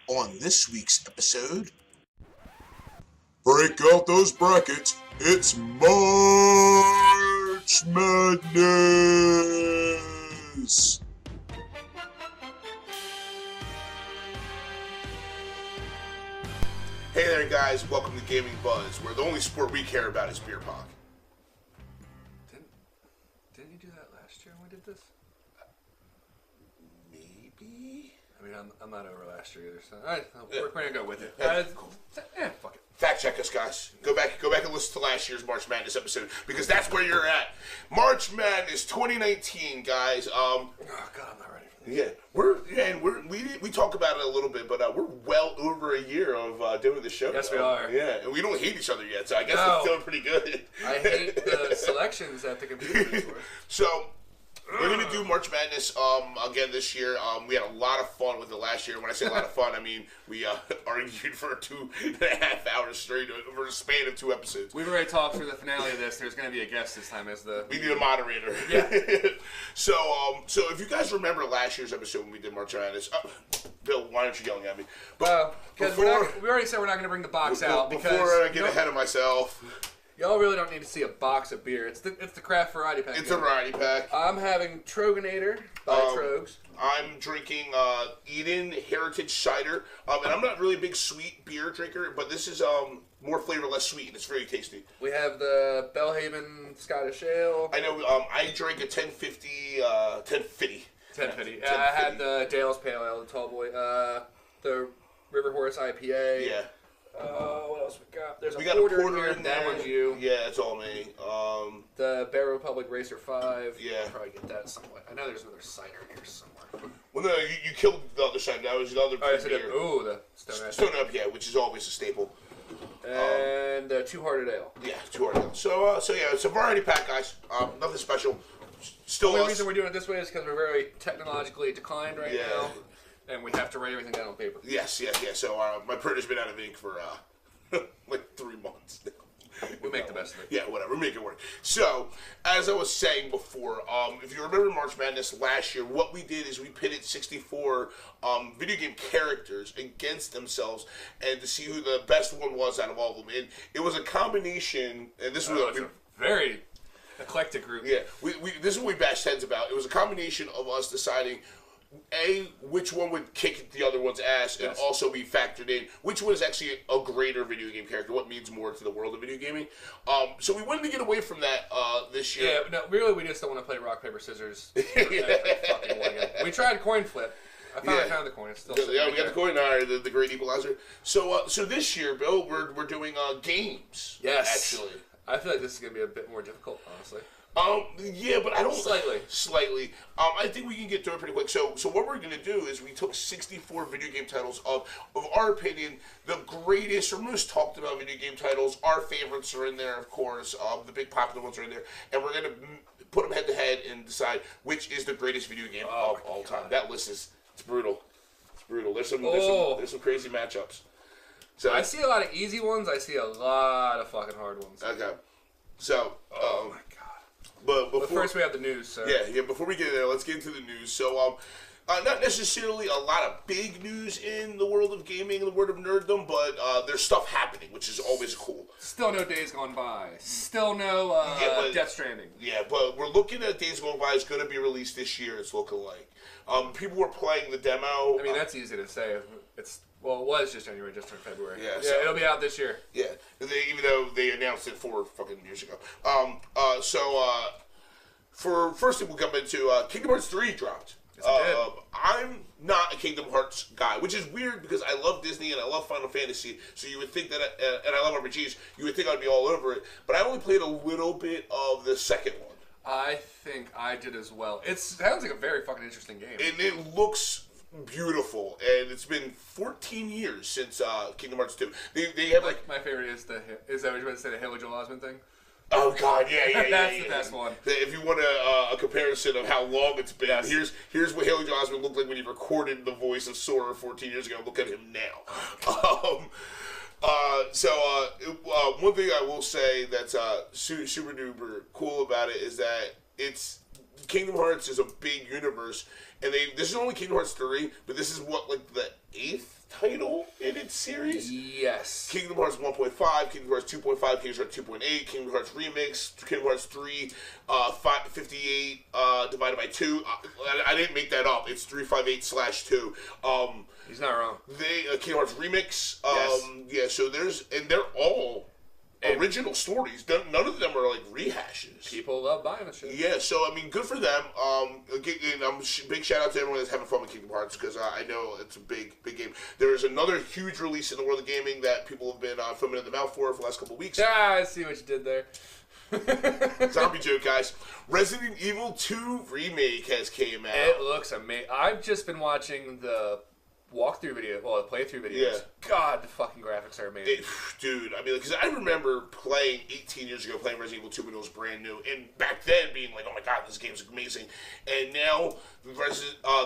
On this week's episode, break out those brackets, it's March Madness! Hey there guys, welcome to Gaming Buzz, where the only sport we care about is beer pong. Didn't you do that last year when we did this? Maybe? I mean, I'm not over last year either, so we're going to go with it. Cool. Fuck it. Fact check us, guys. Go back and listen to last year's March Madness episode, because that's where you're at. March Madness 2019, guys. Oh God, I'm not ready for this. We talk about it a little bit, but we're well over a year of doing the show. Yes, we are. Yeah, and we don't hate each other yet, so I guess it's feeling pretty good. I hate the selections that the computers were. So, we're going to do March Madness again this year. We had a lot of fun with it last year. When I say a lot of fun, I mean we argued for 2.5 hours straight over the span of 2 episodes. We've already talked for the finale of this. There's going to be a guest this time as the... We need a moderator. Yeah. So if you guys remember last year's episode when we did March Madness... Bill, why aren't you yelling at me? Because we already said we're not going to bring the box out. Before I get ahead of myself... Y'all really don't need to see a box of beer. It's the craft variety pack. It's a variety pack. I'm having Troganator by Trogs. I'm drinking Eden Heritage Cider. And I'm not really a big sweet beer drinker, but this is more flavor, less sweet, and it's very tasty. We have the Bellhaven Scottish Ale. I know. I drank a 1050. 1050. I had the Dale's Pale Ale, the Tall Boy. The River Horse IPA. Yeah. What else we got? There's we a got porter a porter here. in there. That one's you. Yeah, it's all me. The Bear Republic Racer 5. Yeah. I'll probably get that somewhere. I know there's another cider here somewhere. Well, no, you killed the other side. That was the other Oh, beer. the Stone Ash. Stone Up, yeah, which is always a staple. And Two Hearted Ale. Yeah, 200. So yeah, it's a variety pack, guys. Nothing special. Still The only us. reason we're doing it this way is because we're very technologically declined right now. And we have to write everything down on paper. Yes. So my printer's been out of ink for like 3 months now. We make the best of it. Yeah, whatever. We make it work. So, as I was saying before, if you remember March Madness last year, what we did is we pitted 64 video game characters against themselves and to see who the best one was out of all of them. And it was a combination, and this was a very eclectic group. Yeah, this is what we bashed heads about. It was a combination of us deciding which one would kick the other one's ass, and also we factored in which one is actually a greater video game character, what means more to the world of video gaming. So we wanted to get away from that this year. Yeah, no, really, we just don't want to play rock, paper, scissors. We tried coin flip. I found the coin. It's still we got the coin. All right, the great equalizer. So this year, Bill, we're doing games. Yes, actually, I feel like this is going to be a bit more difficult, honestly. Yeah, but I don't... Slightly. I think we can get through it pretty quick. So what we're going to do is we took 64 video game titles of our opinion, the greatest or most talked about video game titles. Our favorites are in there, of course. The big popular ones are in there. And we're going to put them head to head and decide which is the greatest video game of all time. That list it's brutal. It's brutal. There's some crazy matchups. So I see a lot of easy ones. I see a lot of fucking hard ones. Okay. So... oh, my God. But first we have the news. So. Yeah. Before we get there, let's get into the news. So, not necessarily a lot of big news in the world of gaming, in the world of nerddom, but there's stuff happening, which is always cool. Still no Days Gone By. Still no Death Stranding. Yeah, but we're looking at Days Gone By is going to be released this year. It's looking like. People were playing the demo. I mean, that's easy to say. It was just January, just turned February. Yeah, it'll be out this year. Yeah, even though they announced it 4 fucking years ago. For first thing we'll come into, Kingdom Hearts 3 dropped. Yes, it did. I'm not a Kingdom Hearts guy, which is weird because I love Disney and I love Final Fantasy, so you would think that, and I love RPGs, you would think I'd be all over it, but I only played a little bit of the second one. I think I did as well. It sounds like a very fucking interesting game. And it looks beautiful, and it's been 14 years since Kingdom Hearts 2. They have like my favorite is that what you're about to say, the Haley Joel Osment thing? Oh God, yeah. That's the best one. If you want a comparison of how long it's been, here's what Haley Joel Osment looked like when he recorded the voice of Sora 14 years ago. Look at him now. One thing I will say that's super duper cool about it is that it's Kingdom Hearts is a big universe, and this is only Kingdom Hearts 3, but this is what, like, the 8th title in its series? Yes. Kingdom Hearts 1.5, Kingdom Hearts 2.5, Kingdom Hearts 2.8, Kingdom Hearts Remix, Kingdom Hearts 3, 58 divided by 2. I didn't make that up. It's 358/2. He's not wrong. Kingdom Hearts Remix. Yes. Yeah, so they're all original stories. None of them are like rehashes. People love buying the shit. Yeah, so I mean, good for them. Big shout out to everyone that's having fun with Kingdom Hearts because I know it's a big game. There is another huge release in the world of gaming that people have been foaming at the mouth for the last couple of weeks. Ah, I see what you did there. Zombie joke, guys. Resident Evil 2 remake has came out. It looks amazing. I've just been watching the walkthrough video, the playthrough videos. Yeah. God, the fucking graphics are amazing. Dude, I mean, because I remember playing 18 years ago, playing Resident Evil 2 when it was brand new, and back then being like, oh my god, this game's amazing. And now,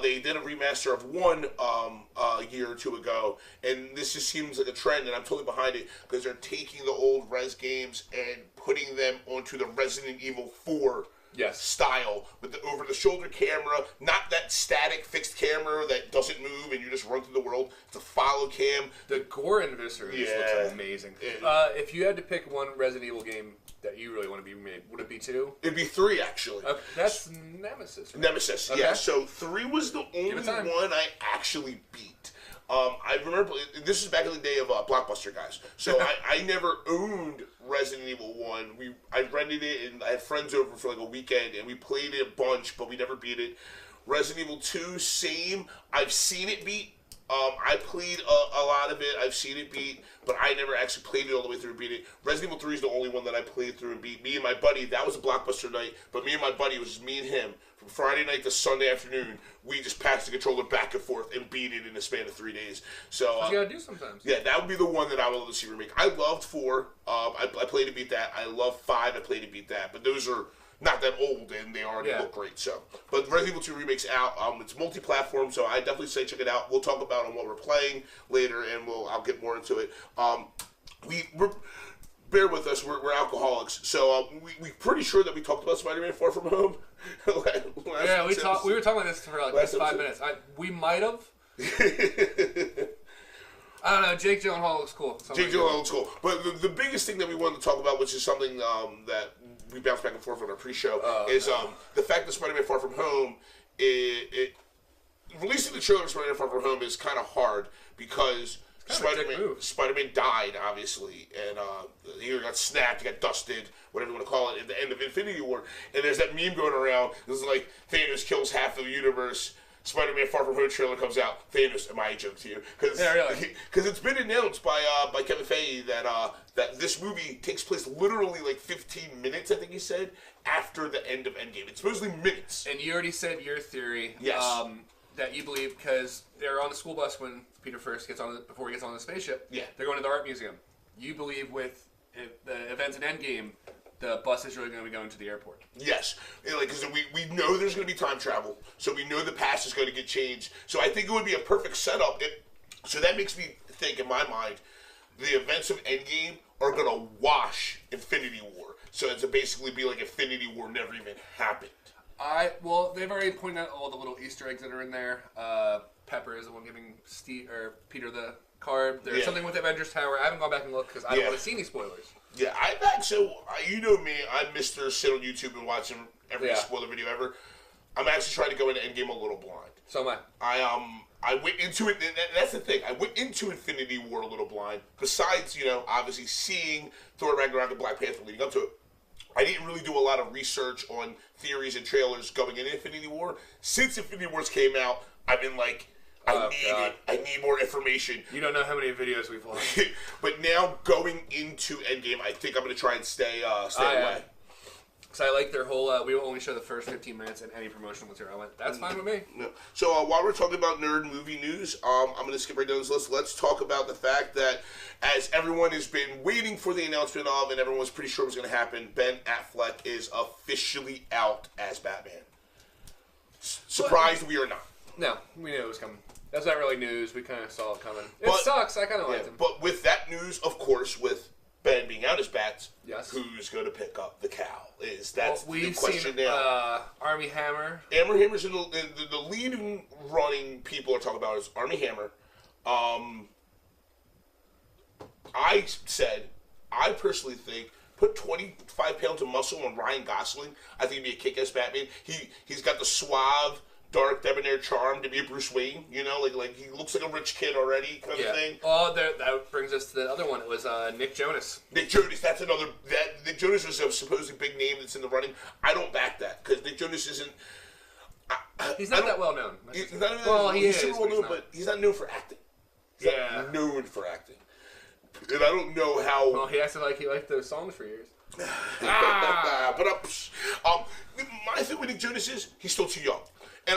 they did a remaster of 1 a year or 2 ago, and this just seems like a trend, and I'm totally behind it, because they're taking the old Res games and putting them onto the Resident Evil 4 style with the over-the-shoulder camera, not that static fixed camera that doesn't move and you just run through the world. It's a follow cam. The gore in this looks amazing. If you had to pick one Resident Evil game that you really want to be remade, would it be 2? It'd be 3, actually. Okay. That's Nemesis. Right? Nemesis, okay. Yeah. So 3 was the only one I actually beat. I remember, this is back in the day of Blockbuster, guys. So I never owned Resident Evil 1. I rented it, and I had friends over for like a weekend, and we played it a bunch, but we never beat it. Resident Evil 2, same. I've seen it beat. I played a lot of it. I've seen it beat, but I never actually played it all the way through and beat it. Resident Evil 3 is the only one that I played through and beat. Me and my buddy, that was a Blockbuster night, but me and my buddy, it was just me and him. From Friday night to Sunday afternoon, we just passed the controller back and forth and beat it in a span of 3 days. So you gotta do sometimes. Yeah, that would be the one that I would love to see remake. I loved 4. I played to beat that. I love 5. I played to beat that. But those are not that old, and they already look great. So, but Resident Evil 2 remake's out. It's multi-platform, so I definitely say check it out. We'll talk about what we're playing later, and I'll get more into it. We're bear with us. We're alcoholics, so we're pretty sure that we talked about Spider-Man: Far From Home. We were talking about this for like 5 minutes. We might have. I don't know. Jake Gyllenhaal looks cool. Jake Gyllenhaal looks cool. But the biggest thing that we wanted to talk about, which is something that we bounced back and forth on our pre-show, is the fact that Spider-Man: Far From Home, releasing the trailer of Spider-Man: Far From Home is kind of hard because Spider-Man died, obviously, and he either got snapped, he got dusted, whatever you want to call it, at the end of Infinity War. And there's that meme going around. It's like Thanos kills half of the universe. Spider-Man: Far From Home trailer comes out. Thanos, am I a joke to you? Because it's been announced by Kevin Feige that this movie takes place literally like 15 minutes, I think he said, after the end of Endgame. It's supposedly minutes. And you already said your theory. Yes. That you believe because they're on the school bus when Peter first before he gets on the spaceship. Yeah. They're going to the art museum. You believe with the events in Endgame, the bus is really going to be going to the airport. Yes. Because we know there's going to be time travel, so we know the past is going to get changed. So I think it would be a perfect setup. So that makes me think, in my mind, the events of Endgame are going to wash Infinity War. So it's basically be like Infinity War never even happened. They've already pointed out all the little Easter eggs that are in there. Pepper is the one giving Peter the card. There's something with Avengers Tower. I haven't gone back and looked because I don't want to see any spoilers. Yeah, you know me, I'm Mr. Sit on YouTube and watching every spoiler video ever. I'm actually trying to go into Endgame a little blind. So am I. I went into it, and that's the thing. I went into Infinity War a little blind. Besides, obviously seeing Thor Ragnarok and Black Panther leading up to it. I didn't really do a lot of research on theories and trailers going into Infinity War. Since Infinity Wars came out, I've been like, I need more information. You don't know how many videos we've watched. But now going into Endgame, I think I'm going to try and stay away. Because I like their whole, we will only show the first 15 minutes in any promotional material. I went, that's fine with me. No. So while we're talking about nerd movie news, I'm going to skip right down this list. Let's talk about the fact that as everyone has been waiting for the announcement of, and everyone was pretty sure it was going to happen, Ben Affleck is officially out as Batman. Surprised we are not. No, we knew it was coming. That's not really news. We kind of saw it coming. It sucks. I kind of liked him. But with that news, of course, with Ben being out as bats, yes. who's going to pick up the cow? That's the question seen, now. Armie Hammer. Armie Hammer's in the leading running people are talking about is Armie Hammer. I personally think put 25 pounds of muscle on Ryan Gosling. I think he'd be a kick-ass Batman. He's got the suave, dark, debonair charm to be a Bruce Wayne. You know, like he looks like a rich kid already, kind of thing. Oh, that brings us to the other one. It was Nick Jonas. Nick Jonas, that's another. Nick Jonas was a supposedly big name that's in the running. I don't back that because Nick Jonas isn't. He's not that well known. He's super well known, but he's not known for acting. He's not known for acting. And I don't know how. Well, he acted like he liked those songs for years. My thing with Nick Jonas is he's still too young, and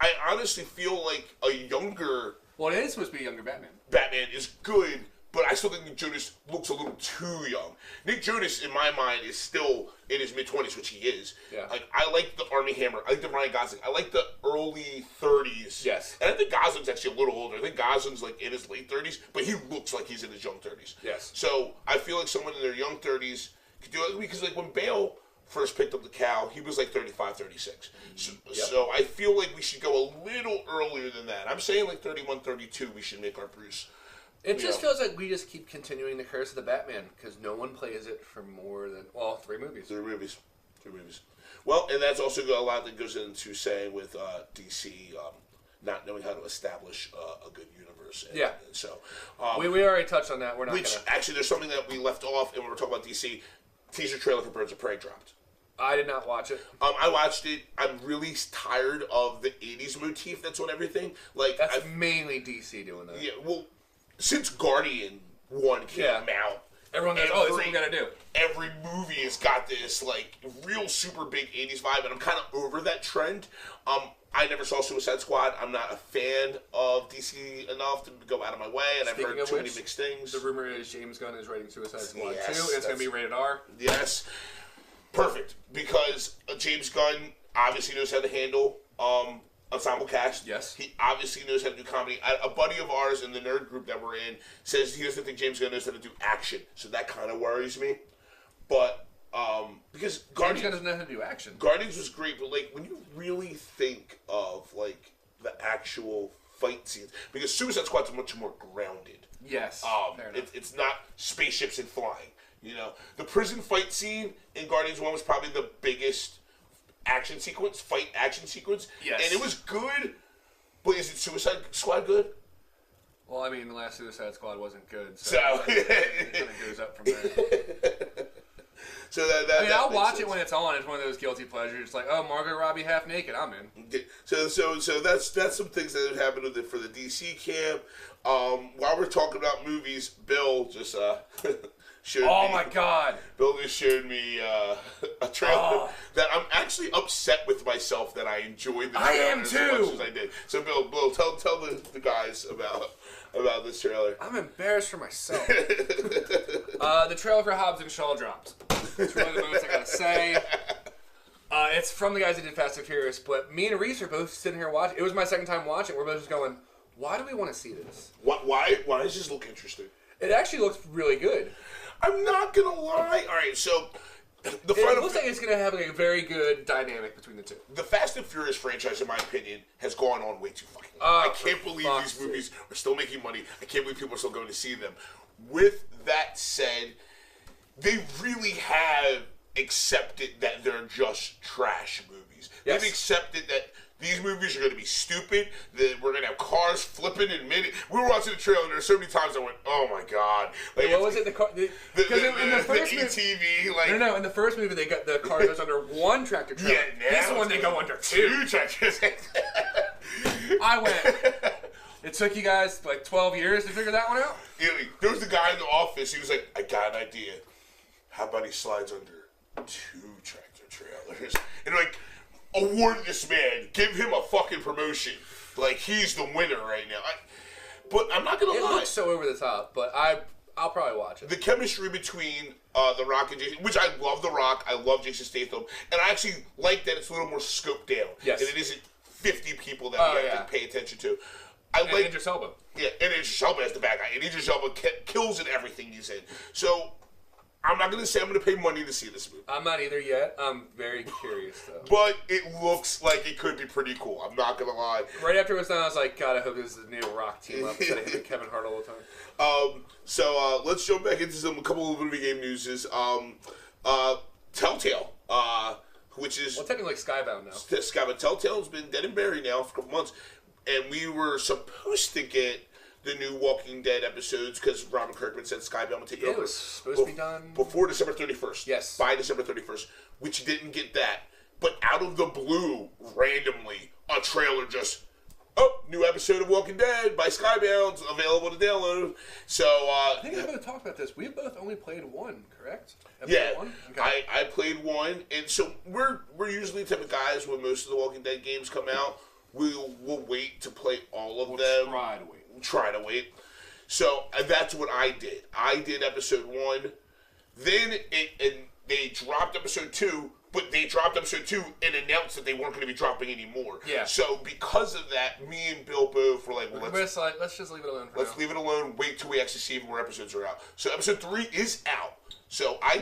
I honestly feel like a younger. Well, it is supposed to be a younger Batman. Batman is good, but I still think Nick Jonas looks a little too young. Nick Jonas, in my mind, is still in his mid-20s, which he is. Yeah. Like, I like the Armie Hammer. I like the Ryan Gosling. I like the early 30s. Yes. And I think Gosling's actually a little older. I think Gosling's, like, in his late 30s, but he looks like he's in his young 30s. Yes. So, I feel like someone in their young 30s could do it. Because, like, when Bale first picked up the cow, he was, like, 35, 36. So I feel like we should go a little earlier than that. I'm saying, like, 31, 32, we should make our Bruce. It just feels like we just keep continuing the curse of the Batman because no one plays it for more than, 3 movies. 3 movies. 3 movies. Well, and that's also a lot that goes into saying with DC not knowing how to establish a good universe. And so we already touched on that. We're not actually, there's something that we left off, and we were talking about DC. Teaser trailer for Birds of Prey dropped. I did not watch it. I watched it. I'm really tired of the 80s motif that's on everything. Like that's mainly DC doing that. Yeah, well, since Guardian 1 came out, everyone goes, "Oh, this is what we gotta do." Every movie has got this like real super big 80s vibe, and I'm kind of over that trend. I never saw Suicide Squad. I'm not a fan of DC enough to go out of my way, and I've heard too many mixed things. The rumor is James Gunn is writing Suicide Squad 2. It's going to be rated R. Yes. Perfect. Because James Gunn obviously knows how to handle ensemble cast. Yes. He obviously knows how to do comedy. A buddy of ours in the nerd group that we're in says he doesn't think James Gunn knows how to do action. So that kind of worries me. But because James Gunn doesn't know how to do action. Guardians was great, but like when you really think of like the actual fight scenes, because Suicide Squad's much more grounded. Yes. It's not spaceships and flying. You know, the prison fight scene in Guardians 1 was probably the biggest fight action sequence. Yes. And it was good, but is it Suicide Squad good? Well, I mean, the last Suicide Squad wasn't good, so it kind of goes up from there. So that I mean, I'll watch it when it's on. It's one of those guilty pleasures. It's like, oh, Margot Robbie half naked, I'm in. So that's some things that have happened for the DC camp. While we're talking about movies, Bill just showed me. Oh my God! Bill just showed me a trailer that I'm actually upset with myself that I enjoyed the trailer as much as I did. So Bill, tell the guys about this trailer. I'm embarrassed for myself. The trailer for Hobbs and Shaw dropped. It's really the most I gotta say. It's from the guys that did Fast and Furious, but me and Reese are both sitting here watching. It was my second time watching. We're both just going, why do we want to see this? Why does this look interesting? It actually looks really good. I'm not gonna lie. All right, so it looks like it's gonna have like a very good dynamic between the two. The Fast and Furious franchise, in my opinion, has gone on way too fucking long. I can't believe these movies are still making money. I can't believe people are still going to see them. With that said, they really have accepted that they're just trash movies. Yes. They've accepted that these movies are going to be stupid, that we're going to have cars flipping in minute. We were watching the trailer, and there were so many times I went, oh my God. Like, what was it? Because in the first movie, ATV, like... No, in the first movie, the car goes under one tractor trailer. Yeah, this one, they go under two tractors. I went... It took you guys like 12 years to figure that one out? There was the guy in the office. He was like, I got an idea. How about he slides under 2 tractor trailers? And like, award this man. Give him a fucking promotion. Like, he's the winner right now. But I'm not going to lie. It looks so over the top, but I'll probably watch it. The chemistry between The Rock and Jason, which I love The Rock. I love Jason Statham. And I actually like that it's a little more scoped down. Yes. And it isn't 50 people that we have to pay attention to. I like Idris Elba. Yeah, and Idris Elba is the bad guy, and Idris Elba kills in everything he's in. So I'm not going to say I'm going to pay money to see this movie. I'm not either yet. I'm very curious, though. But it looks like it could be pretty cool. I'm not going to lie. Right after it was done, I was like, God, I hope this is a new Rock team up instead of him and Kevin Hart all the time. So let's jump back into a couple of video game news. Telltale, which is... Well, technically Skybound now. Skybound. Telltale's been dead and buried now for a couple months. And we were supposed to get the new Walking Dead episodes because Robin Kirkman said Skybound would take over. It was supposed to be done before December 31st. Yes. By December 31st, which didn't get that. But out of the blue, randomly, a trailer just, new episode of Walking Dead by Skybound, available to download. So, I think I'm going to talk about this. We've both only played one, correct? Episode one? Okay. I played one, and so we're usually the type of guys when most of the Walking Dead games come out, we'll wait to play all of them. Try to wait. So that's what I did. I did episode 1. Then they dropped episode 2, but they dropped episode 2 and announced that they weren't going to be dropping anymore. Yeah. So because of that, me and Bill both were like, well, let's just leave it alone for now. Leave it alone. Wait till we actually see more episodes are out. So episode 3 is out. So I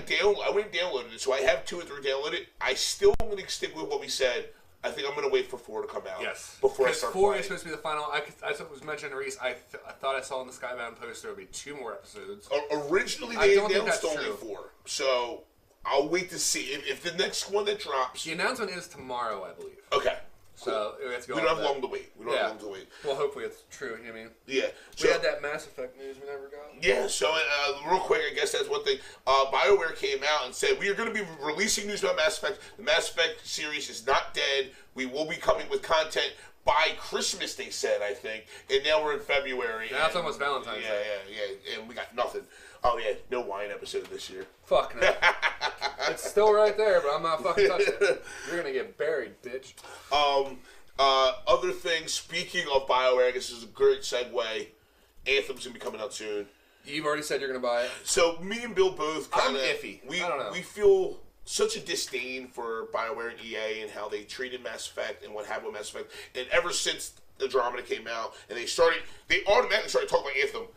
went and downloaded it. So I have 2 and 3 downloaded. I still am going to stick with what we said. I think I'm going to wait for 4 to come out. Yes. Before I start 4 playing. is supposed to be the final. I was mentioning to Reese. I thought I saw in the Skybound poster there would be 2 more episodes. Originally, they announced only 4. So I'll wait to see. If the next one that drops... The announcement is tomorrow, I believe. Okay. So we have to go. We don't have long to wait. Well, hopefully it's true. I mean, yeah. We had that Mass Effect news we never got. Yeah. So real quick, I guess that's one thing. BioWare came out and said we are going to be releasing news about Mass Effect. The Mass Effect series is not dead. We will be coming with content by Christmas. They said, I think, and now we're in February. Now it's almost Valentine's Day. Yeah, and we got nothing. Oh yeah, no wine episode this year. Fuck no. It's still right there, but I'm not fucking touching it. You're gonna get buried, bitch. Other things, speaking of BioWare, I guess this is a great segue. Anthem's gonna be coming out soon. You've already said you're gonna buy it. So me and Bill both kind of iffy. I don't know. We feel such a disdain for BioWare and EA and how they treated Mass Effect and what happened with Mass Effect. And ever since Andromeda came out and they automatically started talking about Anthem.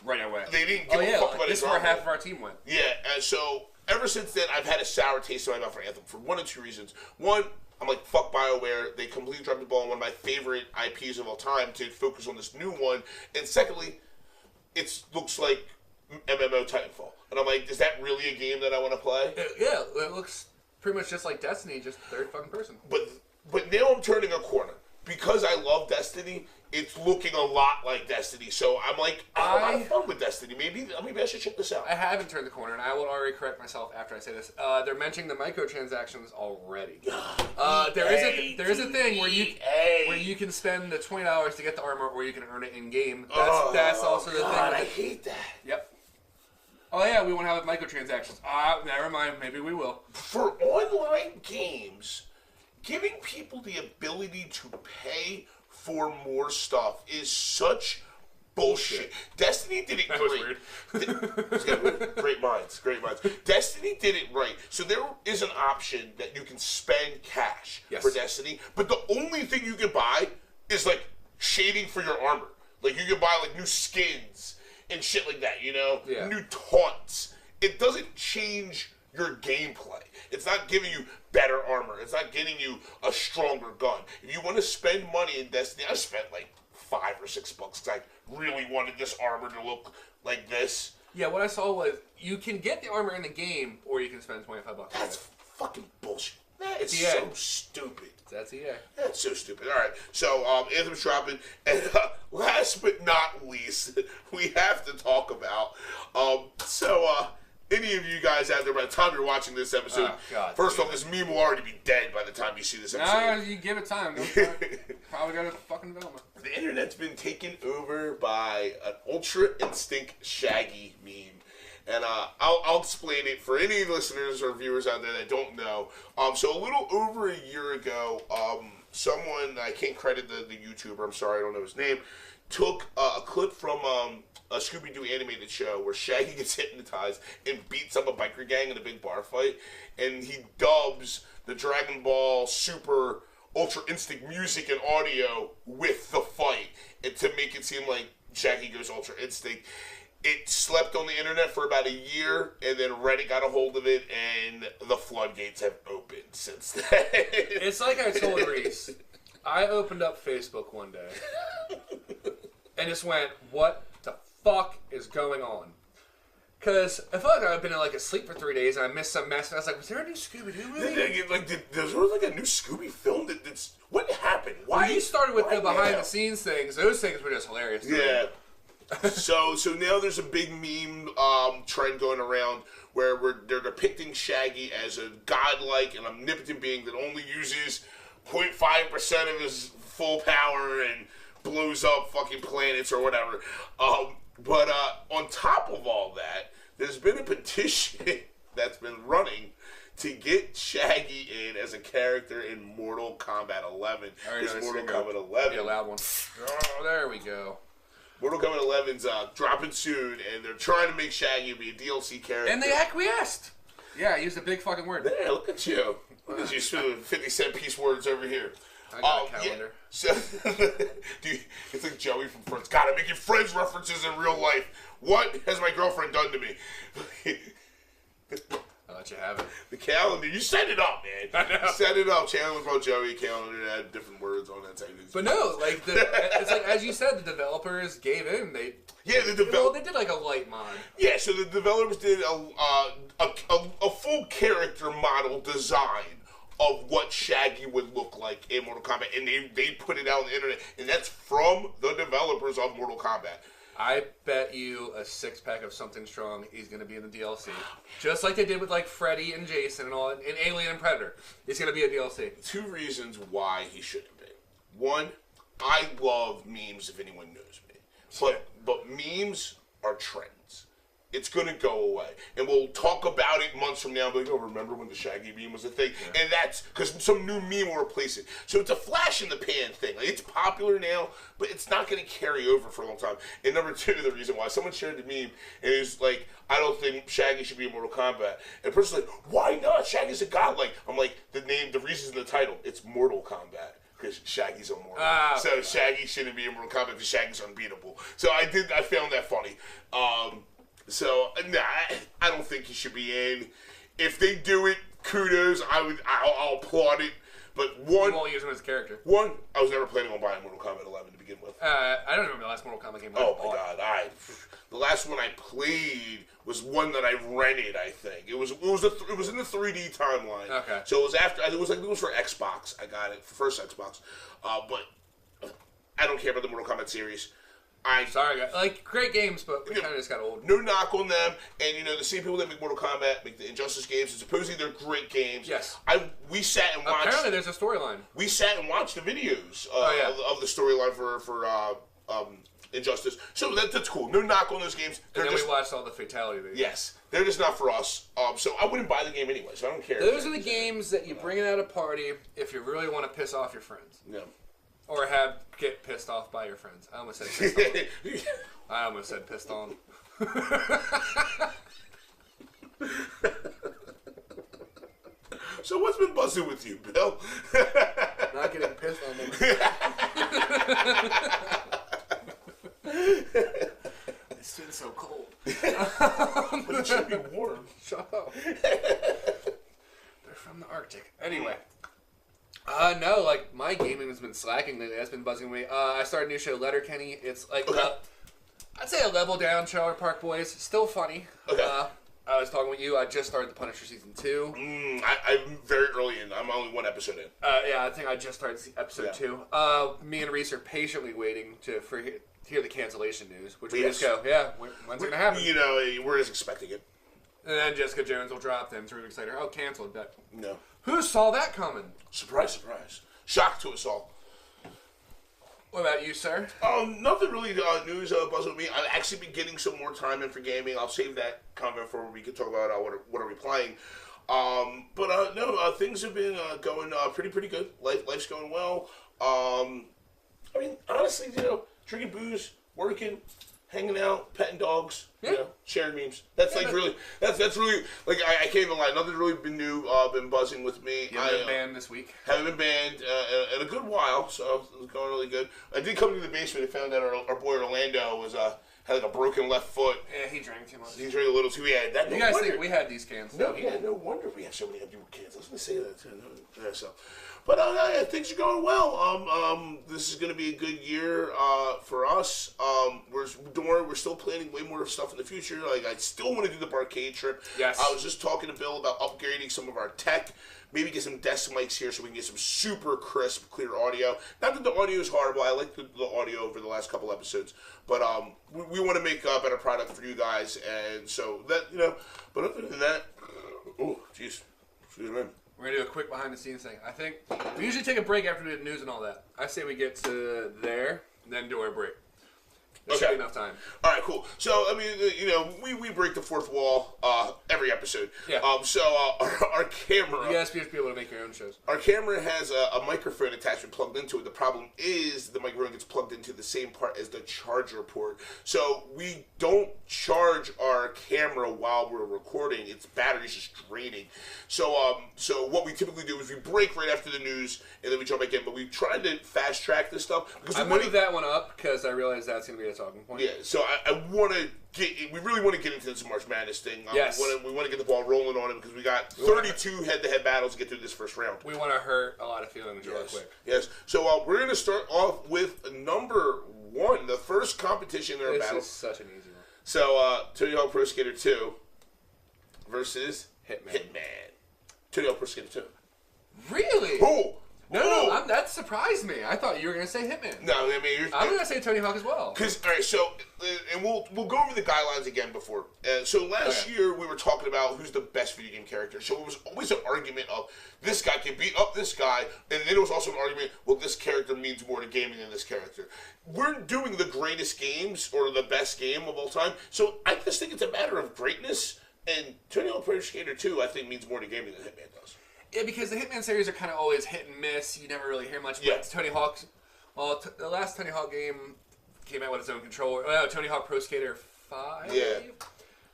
Right away. They didn't give a fuck about this is where half of our team went. Yeah, and so ever since then, I've had a sour taste in my mouth for Anthem for one of 2 reasons. One, I'm like, fuck BioWare. They completely dropped the ball on one of my favorite IPs of all time to focus on this new one. And secondly, it looks like MMO Titanfall. And I'm like, is that really a game that I want to play? Yeah, it looks pretty much just like Destiny, just third fucking person. But now I'm turning a corner. Because I love Destiny, it's looking a lot like Destiny. So I'm like, I have a lot of fun with Destiny. Maybe I should check this out. I haven't turned the corner, and I will already correct myself after I say this. They're mentioning the microtransactions already. There is a thing where you can spend the $20 to get the armor, or you can earn it in game. That's also the thing. I hate that. Yep. Oh yeah, we won't have microtransactions. Never mind. Maybe we will. For online games, giving people the ability to pay for more stuff is such bullshit. Destiny did it great. Great minds. Destiny did it right. So there is an option that you can spend cash for Destiny, but the only thing you can buy is like shading for your armor. Like you can buy like new skins and shit like that, you know? Yeah. New taunts. It doesn't change your gameplay. It's not giving you better armor. It's not getting you a stronger gun. If you want to spend money in Destiny, I spent like $5 or $6 because I really wanted this armor to look like this. Yeah, what I saw was you can get the armor in the game, or you can spend $25. That's fucking bullshit. That is EA. so stupid. That's EA. That's so stupid. All right, so Anthem's dropping, and last but not least, we have to talk about. Any of you guys out there, by the time you're watching this episode, first off, this meme will already be dead by the time you see this episode. No, you give it time. Probably got a fucking development. The internet's been taken over by an Ultra Instinct Shaggy meme. And I'll explain it for any listeners or viewers out there that don't know. So a little over a year ago, someone, I can't credit the YouTuber, I'm sorry, I don't know his name, took a clip from a Scooby-Doo animated show where Shaggy gets hypnotized and beats up a biker gang in a big bar fight. And he dubs the Dragon Ball Super Ultra Instinct music and audio with the fight, and to make it seem like Shaggy goes Ultra Instinct. It slept on the internet for about a year, and then Reddit got a hold of it, and the floodgates have opened since then. It's like I told Reese. I opened up Facebook one day and just went, what the fuck is going on? Because I felt like I've been in like a sleep for 3 days, and I missed some mess, and I was like, was there a new Scooby-Doo movie? There's like a new Scooby film that's... What happened? Why you started with the behind-the-scenes things. Those things were just hilarious. Yeah. so now there's a big meme trend going around where they're depicting Shaggy as a godlike and omnipotent being that only uses 0.5% of his full power and blows up fucking planets or whatever. But on top of all that, there's been a petition that's been running to get Shaggy in as a character in Mortal Kombat 11. It's Mortal Kombat 11. Be a loud one. Oh, there we go. Mortal Kombat 11's dropping soon, and they're trying to make Shaggy be a DLC character. And they acquiesced. Yeah, I used a big fucking word. Yeah, look at you. Look at you spilling 50-cent piece words over here. I got a calendar. Yeah. So, dude, it's like Joey from Friends. God, I'm making Friends references in real life. What has my girlfriend done to me? I'll let you have it. The calendar. You set it up, man. I know. You set it up. Channel about Joey calendar and had different words on that. But no, like it's like as you said, the developers gave in. They did like a light mod. Yeah, so the developers did a full character model design of what Shaggy would look like in Mortal Kombat, and they put it out on the internet, and that's from the developers of Mortal Kombat. I bet you a 6-pack of something strong he's going to be in the DLC. Just like they did with like Freddy and Jason and all, and Alien and Predator. He's going to be a DLC. 2 reasons why he shouldn't be. 1, I love memes if anyone knows me. But memes are trends. It's going to go away. And we'll talk about it months from now. Like, oh, remember when the Shaggy meme was a thing? Yeah. And that's because some new meme will replace it. So it's a flash in the pan thing. Like, it's popular now, but it's not going to carry over for a long time. And number 2, the reason why someone shared the meme and is like, I don't think Shaggy should be in Mortal Kombat. And the person's like, why not? Shaggy's a godlike. I'm like, the reason's in the title. It's Mortal Kombat. Because Shaggy's immortal. So Shaggy shouldn't be in Mortal Kombat because Shaggy's unbeatable. So I found that funny. So, nah, I don't think he should be in. If they do it, kudos. I'll applaud it. But you won't use him as a character. I was never planning on buying Mortal Kombat 11 to begin with. I don't remember the last Mortal Kombat game. Oh my god, the last one I played was one that I rented. I think it was in the 3D timeline. Okay. So it was after. It was for Xbox. I got it for first Xbox. But I don't care about the Mortal Kombat series. Sorry, guys. Like, great games, but we kind of just got old. No knock on them. And, the same people that make Mortal Kombat make the Injustice games, and supposedly they're great games. Yes. We sat and watched... Apparently there's a storyline. We sat and watched the videos of the storyline for Injustice. So that's cool. No knock on those games. And then we watched all the fatality videos. Yes. They're just not for us. So I wouldn't buy the game anyway, so I don't care. Those are the games that you bring at a party if you really want to piss off your friends. Yeah. Or get pissed off by your friends. I almost said pissed on. I almost said pissed on. So what's been buzzing with you, Bill? Not getting pissed on them. It's been so cold. But it should be warm. Shut up. They're from the Arctic. Anyway. No, like, my gaming has been slacking lately. That's been buzzing me. I started a new show, Letterkenny. It's like, I'd say a level down Trailer Park Boys. Still funny. Okay. I was talking with you. I just started The Punisher Season 2. I'm very early in. I'm only 1 episode in. Yeah, I think I just started episode 2. Me and Reese are patiently waiting to hear the cancellation news, which we just go, when's it going to happen? We're just expecting it. And then Jessica Jones will drop them 3 weeks later. Oh, canceled. No. Who saw that coming? Surprise, surprise. Shock to us all. What about you, sir? Nothing really news buzzing with me. I've actually been getting some more time in for gaming. I'll save that comment for when we can talk about what are we playing. Things have been going pretty good. Life's going well. Honestly, drinking booze, working, hanging out, petting dogs, Yeah. you know, sharing memes. That's like really, that's really, like, I can't even lie. Nothing's really been new, been buzzing with me. You haven't been banned this week? Haven't been banned in a good while, so it's going really good. I did come to the basement and found out our boy Orlando was, had like a broken left foot. Yeah, he drank too much. He drank a little too. Yeah, that. You guys think we had these cans? No, yeah, no wonder we have so many empty cans. I was going to say that too. Yeah, so. But yeah, things are going well. This is going to be a good year for us. Don't worry, we're still planning way more stuff in the future. Like, I still want to do the barcade trip. Yes. I was just talking to Bill about upgrading some of our tech. Maybe get some desk mics here so we can get some super crisp, clear audio. Not that the audio is horrible. I like the audio over the last couple episodes. But we want to make a better product for you guys. And so that, you know, but other than that, oh, jeez. Excuse me. We're going to do a quick behind-the-scenes thing. I think we usually take a break after we do the news and all that. I say we get to there, and then do our break. There should be enough time. All right, cool. So, I mean, you know, we break the fourth wall every episode. Yeah. So, our camera... You guys be able to make your own shows. Our camera has a microphone attachment plugged into it. The problem is the microphone gets plugged into the same part as the charger port. So, we don't charge our camera while we're recording. Its battery's just draining. So, what we typically do is we break right after the news, and then we jump back in. But we tried to fast-track this stuff. I moved that one up because I realized that's going to be a talking point. Yeah, so I want to we really want to get into this March Madness thing. Yes. We want to get the ball rolling on it because we got 32 head-to-head battles to get through this first round. We want to hurt a lot of feelings real quick. Yes. So we're going to start off with number 1, the first competition in our battle. This is such an easy one. So Tony Hawk Pro Skater 2 versus Hitman. Tony Hawk Pro Skater 2. Really? Oh! No, that surprised me. I thought you were going to say Hitman. No, I mean... I'm going to say Tony Hawk as well. Because, all right, so, and we'll go over the guidelines again before. So last year, we were talking about who's the best video game character. So it was always an argument of, this guy can beat up this guy, and then it was also an argument, well, this character means more to gaming than this character. We're doing the greatest games, or the best game of all time, so I just think it's a matter of greatness, and Tony Hawk Pro Skater 2, I think, means more to gaming than Hitman does. Yeah, because the Hitman series are kind of always hit and miss. You never really hear much about Tony Hawk's. Well, the last Tony Hawk game came out with its own controller. Well, Tony Hawk Pro Skater 5. Yeah.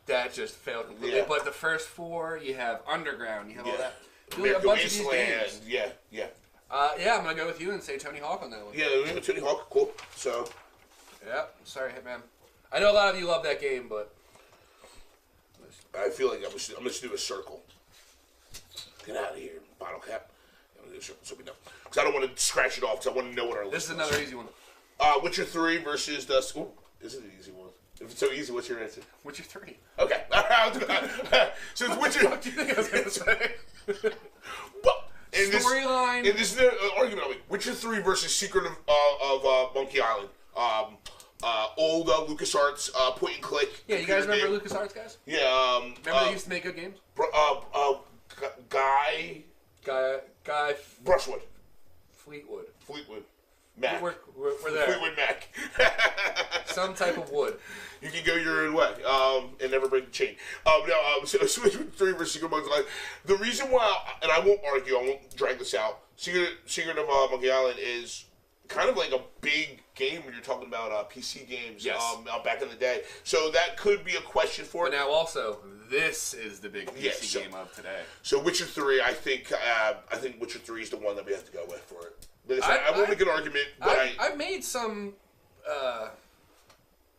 That just failed completely. Yeah. But the first 4, you have Underground. You have all that. American a bunch Wasteland. of these games. Yeah. Yeah, I'm gonna go with you and say Tony Hawk on that one. Yeah, we have Tony Hawk. Cool. So. Yeah. Sorry, Hitman. I know a lot of you love that game, but I feel like I'm just do a circle. Get out of here, bottle cap. I'm gonna do a circle so we know. Because I don't want to scratch it off. Because I want to know what our this list is another easy one. Witcher 3 versus the. Ooh, this is an easy one. If it's so easy, what's your answer? Witcher 3. Okay. So it's Witcher. What do you think I was gonna say? Storyline. And this is the argument of it. Witcher 3 versus Secret of Monkey Island. Old LucasArts point and click. Yeah, you guys remember LucasArts, guys? Yeah. Remember they used to make good games? Guy. Brushwood. Fleetwood. Mac. We're there. Fleetwood Mac. Some type of wood. You can go your own way and never break the chain. So Switch 3 versus Secret of Monkey Island. The reason why, and I won't argue, I won't drag this out. Secret of Monkey Island is kind of like a big game when you're talking about PC games back in the day. So that could be a question for it. But now also, this is the big PC game of today. So Witcher 3, I think Witcher 3 is the one that we have to go with for it. I won't make an argument, but I made some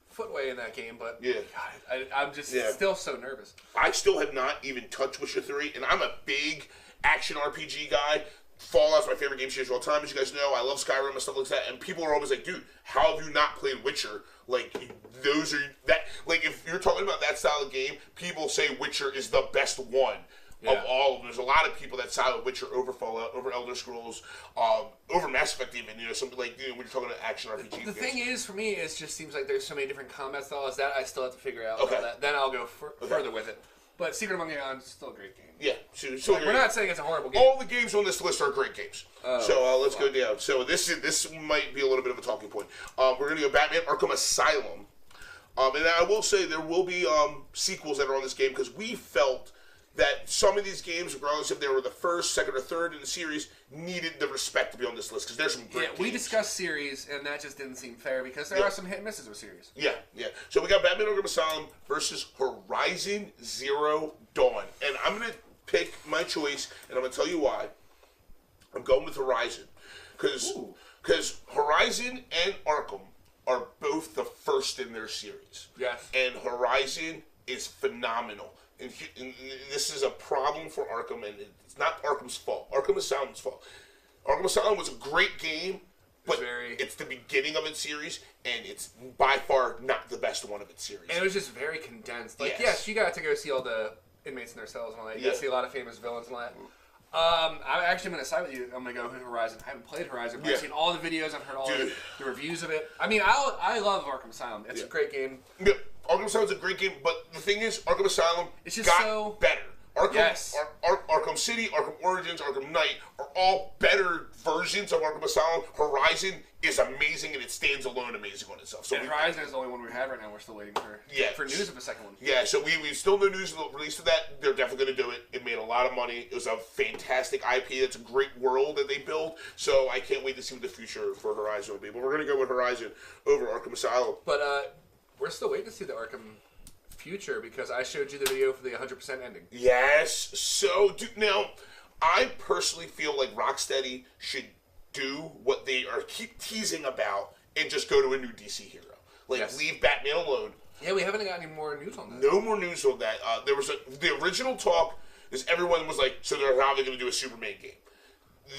footway in that game, but God, I'm just still so nervous. I still have not even touched Witcher 3, and I'm a big action RPG guy. Fallout's my favorite game series of all time, as you guys know. I love Skyrim and stuff like that, and people are always like, dude, how have you not played Witcher? Like, those are, that, like, if you're talking about that style of game, people say Witcher is the best one of all of them. There's a lot of people that side with Witcher over Fallout, over Elder Scrolls, over Mass Effect even, something like, when you're talking about action RPG The thing is, for me, it just seems like there's so many different combat styles that I still have to figure out. Okay. Then I'll go further with it. But Secret of Monkey Island is still a great game. Yeah. So we're not saying it's a horrible game. All the games on this list are great games. So let's go down. So this might be a little bit of a talking point. We're going to go Batman Arkham Asylum. And I will say there will be sequels that are on this game because we felt that some of these games, regardless if they were the first, second, or third in the series, needed the respect to be on this list because there's some great games. We discussed series, and that just didn't seem fair because there are some hit and misses with series. Yeah. So we got Batman Arkham Asylum versus Horizon Zero Dawn. And I'm going to pick my choice, and I'm going to tell you why. I'm going with Horizon. Because Horizon and Arkham are both the first in their series. Yes. And Horizon is phenomenal. And this is a problem for Arkham, and it's not Arkham's fault. Arkham Asylum's fault. Arkham Asylum was a great game, but it's the beginning of its series, and it's by far not the best one of its series. And it was just very condensed. Like, yes, you got to go see all the inmates in their cells and all that. You got to see a lot of famous villains and all that. I'm going to side with you. I'm going to go with Horizon. I haven't played Horizon, but I've seen all the videos. I've heard all the reviews of it. I mean, I love Arkham Asylum. It's a great game. Yeah, Arkham Asylum's a great game, but the thing is, Arkham Asylum got better. Arkham City, Arkham Origins, Arkham Knight are all better versions of Arkham Asylum. Horizon is amazing, and it stands alone amazing on itself. So Horizon is the only one we have right now. We're still waiting for news of a second one. Yeah, so we still no news of the release of that. They're definitely going to do it. It made a lot of money. It was a fantastic IP. It's a great world that they build. So I can't wait to see what the future for Horizon will be. But we're going to go with Horizon over Arkham Asylum. But we're still waiting to see the Arkham future because I showed you the video for the 100% ending. Yes. So now, I personally feel like Rocksteady should do what they keep teasing about and just go to a new DC hero. Leave Batman alone. Yeah, we haven't got any more news on that. No more news on that. There was the original talk is everyone was like, so they're probably going to do a Superman game.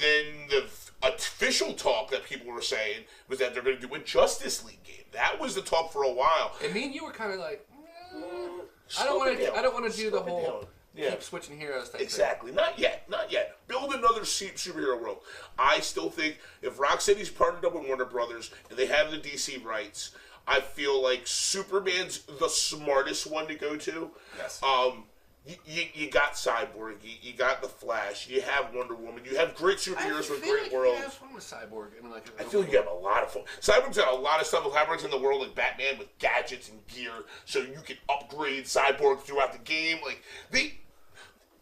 Then the official talk that people were saying was that they're going to do a Justice League game. That was the talk for a while. And me and you were kind of like, I don't want to do the whole keep switching heroes thing. Exactly. Not yet. Build another superhero world. I still think if Rocksteady's partnered up with Warner Brothers and they have the DC rights, I feel like Superman's the smartest one to go to. Yes. You got Cyborg, you got the Flash, you have Wonder Woman, you have great superheroes with great worlds. I have fun with Cyborg. I feel like you have a lot of fun. Cyborg's got a lot of stuff with Cyborg's in the world, like Batman with gadgets and gear, so you can upgrade Cyborg throughout the game.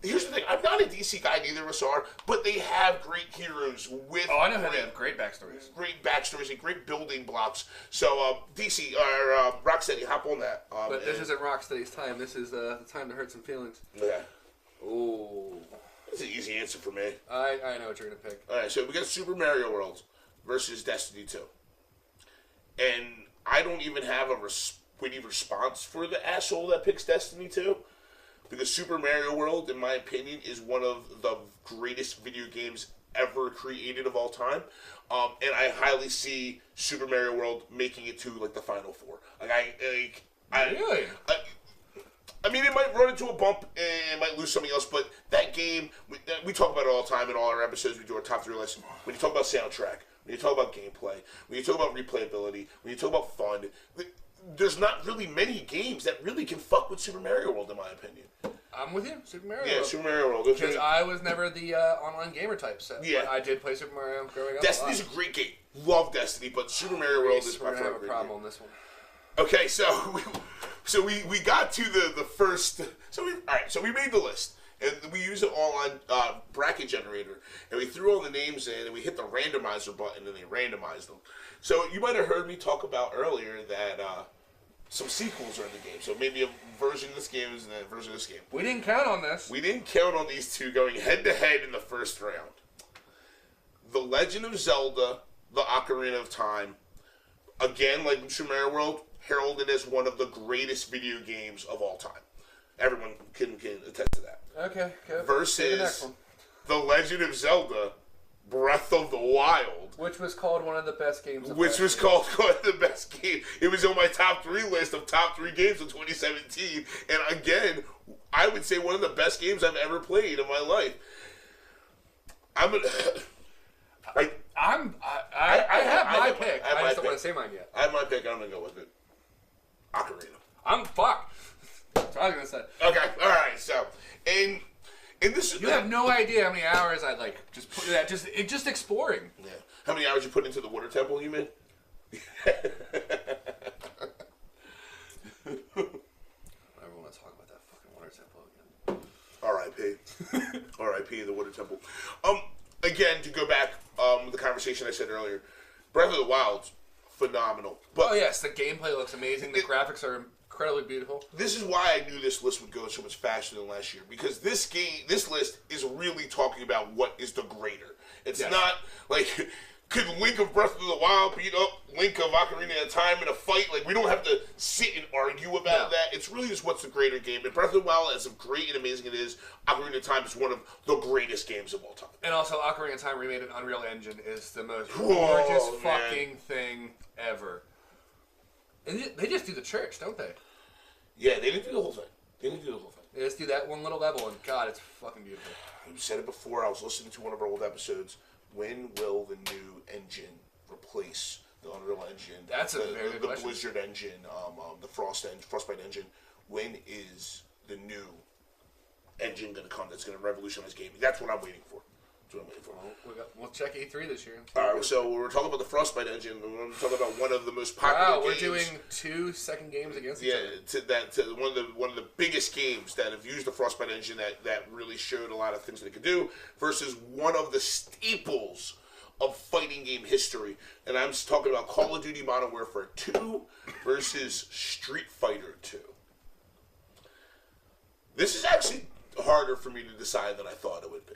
Here's the thing, I'm not a DC guy, neither of us are, but they have great heroes with... I know how they have great backstories. Great backstories and great building blocks. So, DC, or Rocksteady, hop on that. But this isn't Rocksteady's time. This is the time to hurt some feelings. Yeah. Ooh. That's an easy answer for me. I know what you're going to pick. Alright, so we got Super Mario World versus Destiny 2. And I don't even have a witty response for the asshole that picks Destiny 2. Because Super Mario World, in my opinion, is one of the greatest video games ever created of all time. And I highly see Super Mario World making it to, the Final Four. Really? I mean, it might run into a bump and it might lose something else, but that game, we talk about it all the time in all our episodes. We do our top 3 lists. When you talk about soundtrack, when you talk about gameplay, when you talk about replayability, when you talk about fun, there's not really many games that really can fuck with Super Mario World, in my opinion. I'm with you, Super Mario World. Yeah, Super Mario World. Because I was never the online gamer type, so I did play Super Mario growing up. Destiny's a great game. Love Destiny, but Super Mario World is my favorite. We're gonna have a problem on this one. Okay, so we got to the first. So we made the list. And we use it all on bracket generator. And we threw all the names in, and we hit the randomizer button, and they randomized them. So you might have heard me talk about earlier that some sequels are in the game. So maybe a version of this game is a version of this game. We didn't count on this. We didn't count on these two going head-to-head in the first round. The Legend of Zelda, The Ocarina of Time, again, like Super Mario World, heralded as one of the greatest video games of all time. Everyone can attest to that. Okay. Versus The Legend of Zelda, Breath of the Wild. Which was called one of the best games of Which was called one of the best games. It was on my top 3 list of top 3 games of 2017. And again, I would say one of the best games I've ever played in my life. I have my pick. I just don't want to say mine yet. I have my pick. I'm going to go with it. Ocarina. I'm fucked. That's what I was going to say. Okay. All right. So, and this you have no idea how many hours I just put that just exploring. Yeah. How many hours you put into the water temple, you mean? I don't want to talk about that fucking water temple again. All right, R.I.P. the Water Temple. Again, to go back, the conversation I said earlier, Breath of the Wild's phenomenal. But oh yes, the gameplay looks amazing. The graphics are incredibly beautiful. This is why I knew this list would go so much faster than last year, because this list is really talking about what is the greater. It's not like could Link of Breath of the Wild beat up Link of Ocarina of Time in a fight? Like, we don't have to sit and argue about that. It's really just what's the greater game. And Breath of the Wild, as great and amazing it is, Ocarina of Time is one of the greatest games of all time. And also, Ocarina of Time remade in Unreal Engine is the most gorgeous fucking thing ever. And they just do the church, don't they? Yeah, they didn't do the whole thing. They just do that one little level, and God, it's fucking beautiful. I've said it before. I was listening to one of our old episodes. When will the new engine replace the Unreal Engine? That's a very good question. The Blizzard engine, the Frostbite engine. When is the new engine going to come that's going to revolutionize gaming? That's what I'm waiting for. We'll check E3 this year. All right, so we're talking about the Frostbite engine. We're going to talk about one of the most popular games. We're doing 2 second games against each other. To one of the biggest games that have used the Frostbite engine that really showed a lot of things that it could do, versus one of the staples of fighting game history. And I'm talking about Call of Duty Modern Warfare 2 versus Street Fighter 2. This is actually harder for me to decide than I thought it would be.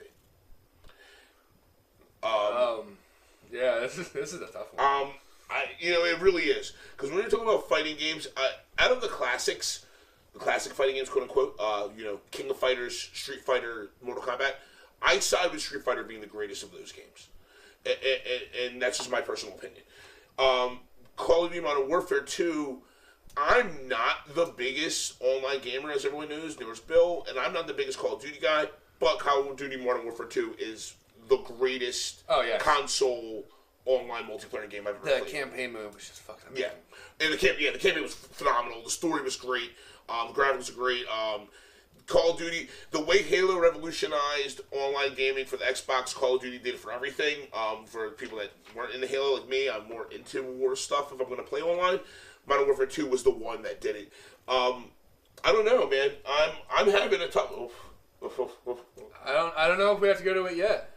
Yeah, this is a tough one. It really is, because when you're talking about fighting games, out of the classic fighting games, quote unquote, King of Fighters, Street Fighter, Mortal Kombat, I side with Street Fighter being the greatest of those games, and that's just my personal opinion. Call of Duty Modern Warfare 2. I'm not the biggest online gamer, as everyone knows. There's Bill, and I'm not the biggest Call of Duty guy, but Call of Duty Modern Warfare 2 is the greatest console online multiplayer game I've ever played. The campaign mode was just fucking amazing. Yeah, and the campaign was phenomenal. The story was great. The graphics were great. Call of Duty, the way Halo revolutionized online gaming for the Xbox, Call of Duty did it for everything. For people that weren't into Halo like me, I'm more into war stuff if I'm going to play online. Modern Warfare 2 was the one that did it. I don't know, man. I'm having a tough. I don't know if we have to go to it yet.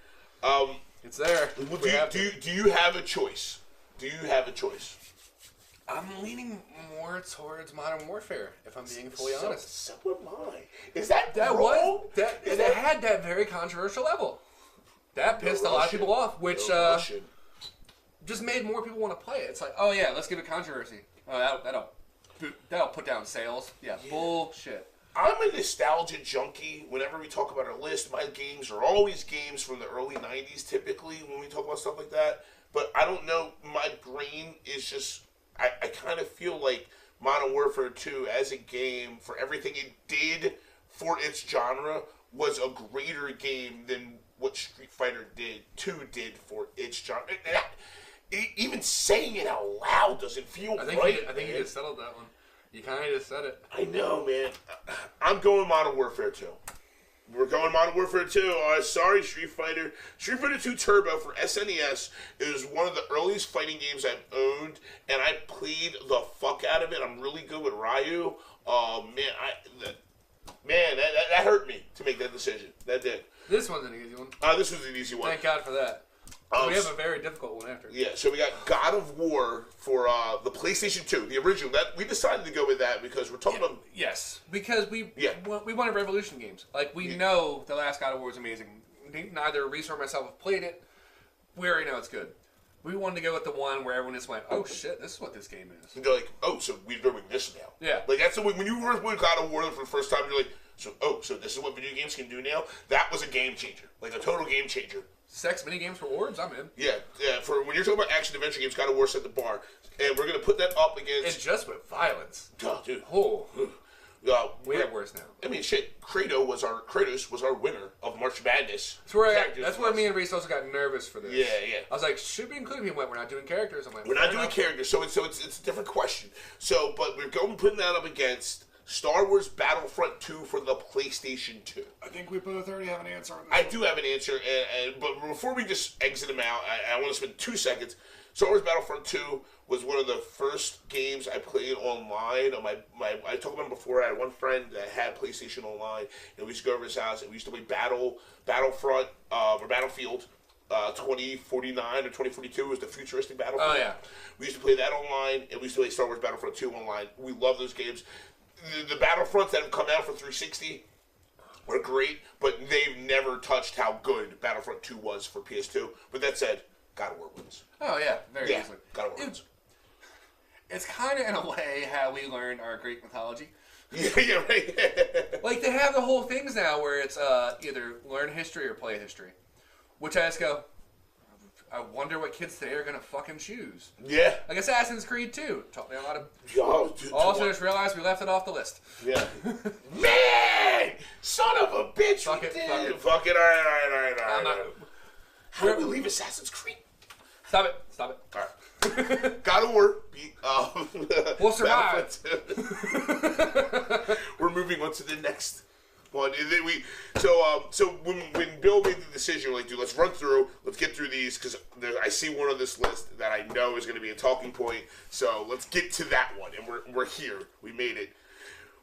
It's there. Do you have a choice? I'm leaning more towards Modern Warfare, if I'm being fully honest. So am I. Is that wrong? It had that very controversial level. That pissed a lot of people off, which just made more people want to play it. It's like, oh yeah, let's give it controversy. Oh, that'll put down sales. Yeah, bullshit. I'm a nostalgia junkie. Whenever we talk about our list, my games are always games from the early 90s, typically, when we talk about stuff like that. But I don't know, my brain is just, I kind of feel like Modern Warfare 2 as a game, for everything it did for its genre, was a greater game than what Street Fighter 2 did for its genre. Even saying it out loud doesn't feel right. I think you just settled that one. You kind of just said it. I know, man. I'm going Modern Warfare 2. We're going Modern Warfare 2. Sorry, Street Fighter. Street Fighter 2 Turbo for SNES is one of the earliest fighting games I've owned, and I played the fuck out of it. I'm really good with Ryu. That hurt me to make that decision. That did. This one's an easy one. This was an easy one. Thank God for that. We have a very difficult one after. Yeah, so we got God of War for the PlayStation 2, the original. That we decided to go with that because we're talking about... Yes, because we wanted Revolution games. Like, we know the last God of War is amazing. Neither Reese or myself have played it. We already know it's good. We wanted to go with the one where everyone just went, oh shit, this is what this game is. And they're like, oh, so we're doing this now. Yeah. Like, that's the way, when you first played God of War for the first time, you're like, so this is what video games can do now? That was a game changer. Like, a total game changer. Sex minigames rewards, I'm in. Yeah. For when you're talking about action adventure games, God of War set the bar, and we're gonna put that up against. And just with violence. Oh, dude. We have worse now. I mean, shit. Kratos was our winner of March Madness. That's where me and Reese also got nervous for this. Yeah. I was like, should we include him? He went, we're not doing characters. I'm like, we're not doing characters, so it's a different question. So, but we're putting that up against Star Wars Battlefront 2 for the PlayStation 2. I think we both already have an answer on this. I do have an answer, but before we just exit them out, I want to spend 2 seconds. Star Wars Battlefront 2 was one of the first games I played online. On I talked about it before. I had one friend that had PlayStation Online, and we used to go over his house, and we used to play Battlefront or Battlefield 2049 or 2042 was the futuristic Battlefield. Oh, yeah. We used to play that online, and we used to play Star Wars Battlefront 2 online. We love those games. The Battlefronts that have come out for 360 were great, but they've never touched how good Battlefront 2 was for PS2. But that said, God of War wins. Oh, yeah, very easily. God of War wins. It's kind of, in a way, how we learned our Greek mythology. Yeah, right. Like, they have the whole things now where it's either learn history or play history. Which I just go, I wonder what kids today are going to fucking choose. Yeah. Like Assassin's Creed 2. Taught me a lot of... Dude, also, just realized we left it off the list. Yeah. Man! Son of a bitch! Fuck it. Fuck it. All right. How do we leave Assassin's Creed? Stop it. All right. God of War beat we'll survive. We're moving on to the next one. And then so when Bill made the decision, we're like, dude, let's run through, let's get through these, because I see one on this list that I know is going to be a talking point. So let's get to that one, and we're here. We made it.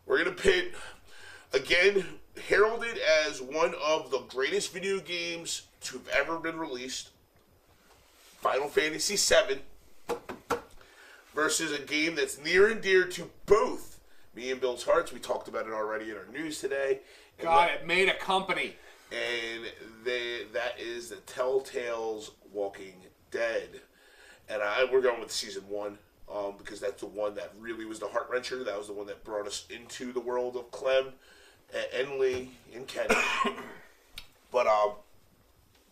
We're going to pit, again, heralded as one of the greatest video games to have ever been released, Final Fantasy VII, versus a game that's near and dear to both me and Bill's hearts. We talked about it already in our news today. God, it made a company. And that is the Telltale's Walking Dead. And we're going with Season 1 because that's the one that really was the heart-wrencher. That was the one that brought us into the world of Clem and Lee and Kenny. But,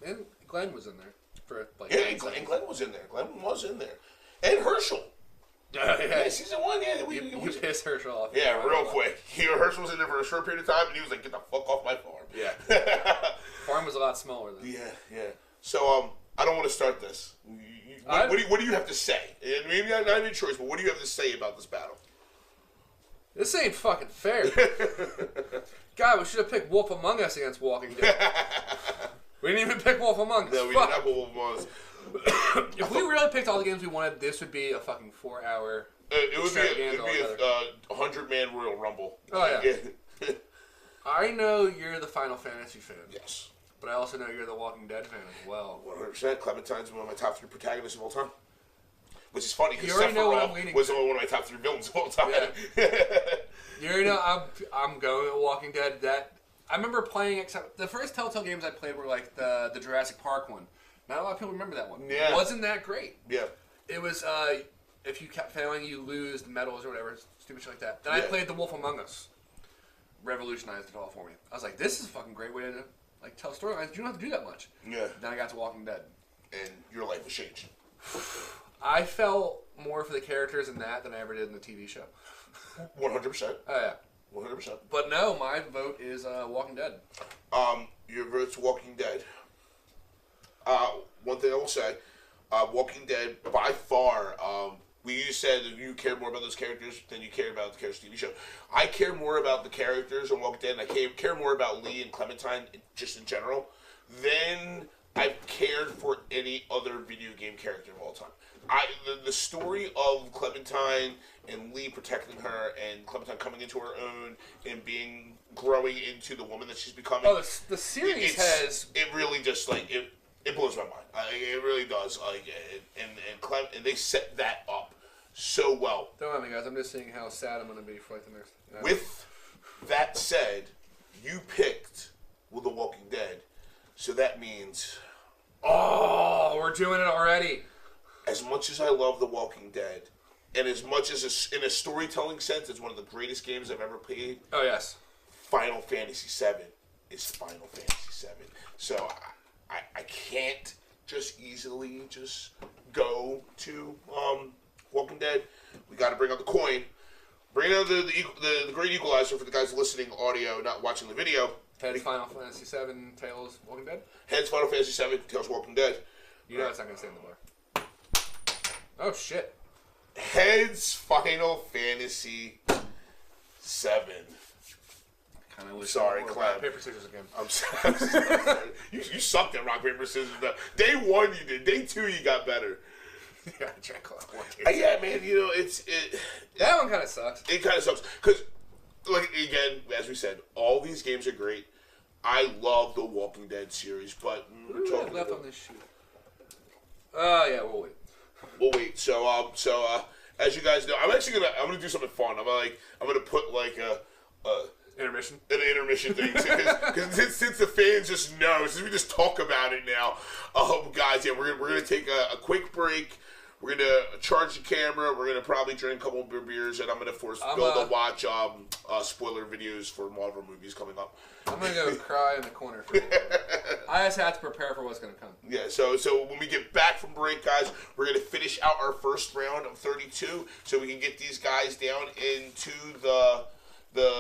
and Glenn was in there. For like and Glenn was in there. And Herschel. Yeah, Season 1, yeah. You piss Herschel off. Yeah, real quick. Herschel was in there for a short period of time, and he was like, get the fuck off my farm. Yeah. Farm was a lot smaller then. Yeah. So, I don't want to start this. What do you have to say? And maybe not even choice, but what do you have to say about this battle? This ain't fucking fair. God, we should have picked Wolf Among Us against Walking Dead. We didn't even pick Wolf Among Us. No, we didn't have Wolf Among Us. If we really picked all the games we wanted, this would be a fucking 4-hour. It would be a 100-man Royal Rumble. Oh, yeah. I know you're the Final Fantasy fan. Yes. But I also know you're the Walking Dead fan as well. 100%. Clementine's one of my top 3 protagonists of all time. Which is funny because Sephiroth was one of my top 3 villains of all time. Yeah. You already know I'm going with Walking Dead. I remember playing, except the first Telltale games I played were like the Jurassic Park one. Not a lot of people remember that one. Yeah. It wasn't that great. Yeah. It was, if you kept failing, you lose the medals or whatever, stupid shit like that. Then I played The Wolf Among Us. Revolutionized it all for me. I was like, this is a fucking great way to tell storylines. You don't have to do that much. Yeah. Then I got to Walking Dead. And your life was changed. I felt more for the characters in that than I ever did in the TV show. 100%. Oh, yeah. 100%. But no, my vote is Walking Dead. Your vote's Walking Dead. One thing I will say, Walking Dead, by far, you said that you care more about those characters than you care about the characters TV show. I care more about the characters on Walking Dead, and I care more about Lee and Clementine, just in general, than I've cared for any other video game character of all time. The story of Clementine and Lee protecting her, and Clementine coming into her own and growing into the woman that she's becoming. Oh, the series it really just it blows my mind. It really does. And they set that up so well. Don't mind me, guys. I'm just seeing how sad I'm going to be for the next. With that said, you picked The Walking Dead, so that means. Oh, we're doing it already. As much as I love The Walking Dead, and as much as in a storytelling sense, it's one of the greatest games I've ever played. Oh yes. Final Fantasy VII is Final Fantasy VII. So I can't just easily just go to Walking Dead. We got to bring out the coin. Bring out the great equalizer for the guys listening audio, not watching the video. Heads Final Fantasy VII, Tails Walking Dead. Heads Final Fantasy VII, Tails Walking Dead. You know it's not gonna stay in the bar. Oh shit. Heads Final Fantasy 7. Kind of wish. Sorry, more Clem. rock, paper, scissors again. I'm sorry. You sucked at rock, paper, scissors. Day 1 you did. Day 2 you got better. Yeah, I drank a lot more. Yeah, man. You know that one kind of sucks. It kind of sucks because, like, again, as we said, all these games are great. I love the Walking Dead series, but what do we have left on this shoot? Yeah, we'll wait. We'll wait. So, as you guys know, I'm gonna do something fun. I'm gonna put like a intermission. An intermission thing because since the fans just know, since we just talk about it now, guys, yeah, we're gonna take a quick break. We're gonna charge the camera. We're gonna probably drink a couple of beers, and I'm gonna force Bill to watch spoiler videos for Marvel movies coming up. I'm gonna go cry in the corner for a little bit. I just have to prepare for what's gonna come. Yeah. So when we get back from break, guys, we're gonna finish out our first round of 32, so we can get these guys down into the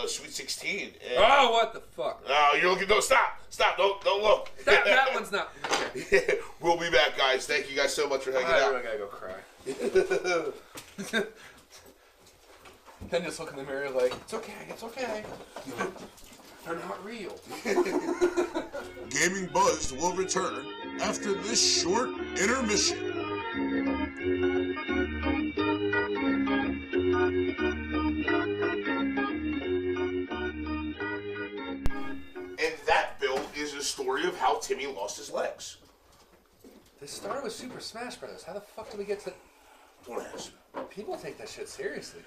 Sweet 16. And, oh, what the fuck? You're looking. No, stop, don't look. That one's not. Okay. We'll be back, guys. Thank you guys so much for hanging out. I gotta go cry. Then just look in the mirror like, it's okay. They're not real. Gaming Buzz will return after this short intermission. And that, Bill, is a story of how Timmy lost his legs. This started with Super Smash Brothers. How the fuck did we get to... Don't ask. People take that shit seriously.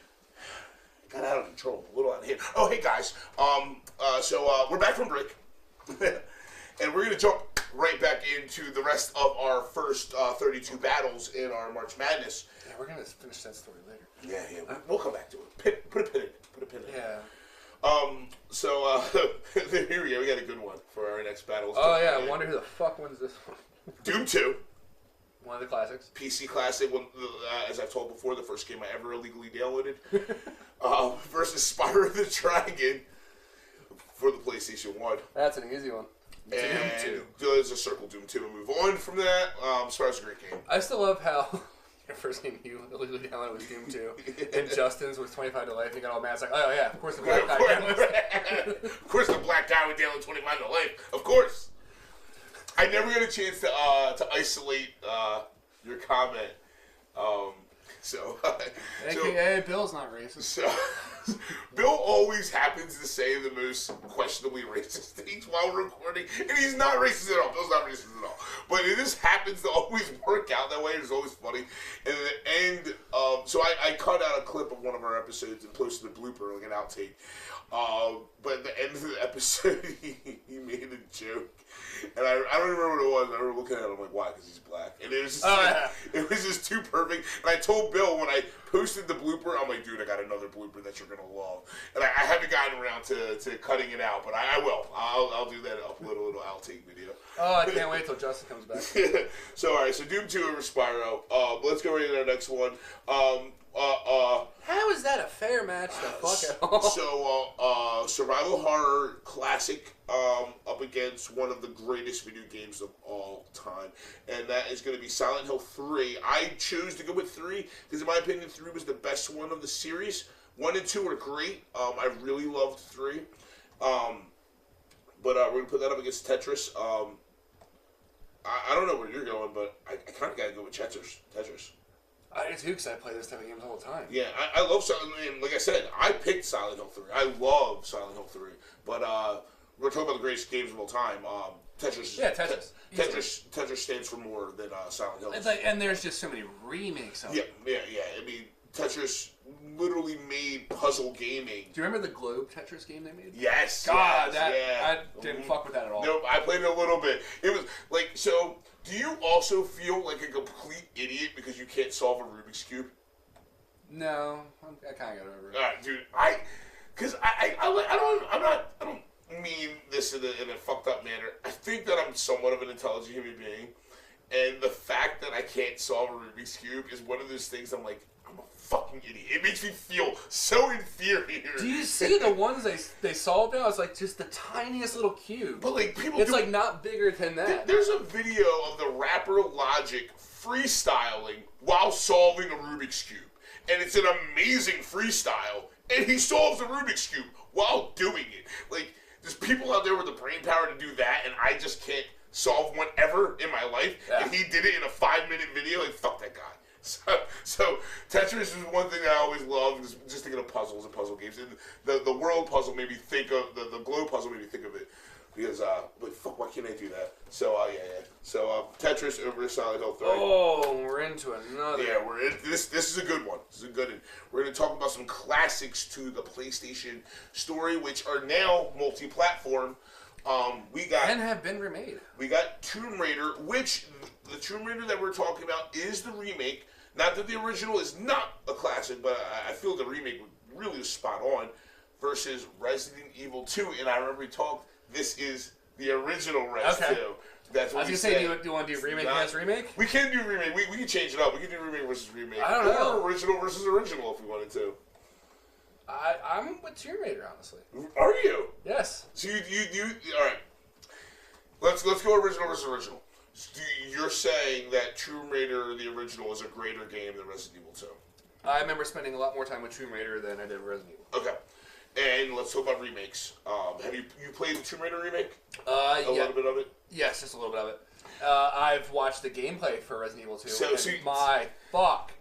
Got out of control, a little out of hand. Oh, hey guys. So we're back from break, and we're gonna jump right back into the rest of our first 32 battles in our March Madness. Yeah, we're gonna finish that story later. Yeah, we'll come back to it. Put a pin in it. Yeah. So here we go. We got a good one for our next battle. Oh yeah, I wonder who the fuck wins this one. Doom 2. One of the classics. PC classic. As I've told before, the first game I ever illegally downloaded. Versus Spyro the Dragon for the PlayStation 1. That's an easy one. And there's a Circle Doom 2 and move on from that. Spyro's a great game. I still love how your first game you illegally downloaded was Doom 2, and Justin's was 25 to life. He got all mad. It's like, oh yeah, of course the black guy downloads. Of course the black guy would download 25 to life. Of course. I never got a chance to isolate your comment. AKA Bill's not racist. So, Bill always happens to say the most questionably racist things while we're recording, and he's not racist at all. Bill's not racist at all. But it just happens to always work out that way. It's always funny. And at the end, so I cut out a clip of one of our episodes and posted a blooper, like an outtake. But at the end of the episode, he made a joke. And I don't remember what it was. I remember looking at him like, why? Because he's black. And it was just, it was just too perfect. And I told Bill when I posted the blooper, I'm like, dude, I got another blooper that you're going to love. And I haven't gotten around to cutting it out, but I will. I'll do that upload a little outtake video. Oh, I can't wait till Justin comes back. So, all right. So, Doom 2 over Spyro. Let's go right into our next one. How is that a fair match to fuck at all? So, survival horror classic up against one of the greatest video games of all time. And that is going to be Silent Hill 3. I chose to go with 3 because, in my opinion, 3 was the best one of the series. 1 and 2 are great. I really loved 3. But we're going to put that up against Tetris. I don't know where you're going, but I kind of got to go with Tetris. I do too, because I play this type of games all the time. Yeah, I love Silent Hill. And like I said, I picked Silent Hill 3. I love Silent Hill 3. But we're talking about the greatest games of all time. Tetris. Yeah, Tetris. Tetris stands for more than Silent Hill. It's like, and there's just so many remakes of it. Yeah. I mean, Tetris literally made puzzle gaming. Do you remember the Globe Tetris game they made? Yes. God, yes, I didn't fuck with that at all. Nope, I played it a little bit. It was like, so do you also feel like a complete idiot because you can't solve a Rubik's Cube? No, I kind of got over it. All right, dude. I don't mean this in a fucked up manner. I think that I'm somewhat of an intelligent human being, and the fact that I can't solve a Rubik's Cube is one of those things I'm like, I'm a fucking idiot. It makes me feel so inferior. Do you see the ones they solved now? It's like just the tiniest little cube. But like people, it's like not bigger than that. There's a video of the rapper Logic freestyling while solving a Rubik's Cube, and it's an amazing freestyle. and he solves the Rubik's Cube while doing it. Like, there's people out there with the brain power to do that, and I just can't solve one ever in my life. Yeah. And he did it in a 5-minute video, and fuck that guy. So Tetris is one thing that I always love, is just thinking of puzzles and puzzle games. And the world puzzle made me think of, the globe puzzle made me think of it. Because, but fuck, why can't I do that? So, yeah. So, Tetris over Silent Hill 3. Oh, we're into another. Yeah, we're in, this is a good one. This is a good one. We're going to talk about some classics to the PlayStation story, which are now multi-platform. We got... And have been remade. We got Tomb Raider, which the Tomb Raider that we're talking about is the remake. Not that the original is not a classic, but I feel the remake really was spot on, versus Resident Evil 2. And I remember we talked, this is the original Res 2. That's what I was going to say, do you want to do remake versus remake? We can do remake. We can change it up. We can do remake versus remake. I don't know. Or original versus original if we wanted to. I'm with Tomb Raider, honestly. Are you? Yes. So you all right. Let's go original versus original. So you're saying that Tomb Raider, the original, is a greater game than Resident Evil 2? I remember spending a lot more time with Tomb Raider than I did Resident Evil. Okay. And let's talk about remakes. Have you played the Tomb Raider remake? A little bit of it? Yes, just a little bit of it. I've watched the gameplay for Resident Evil 2. So my fuck.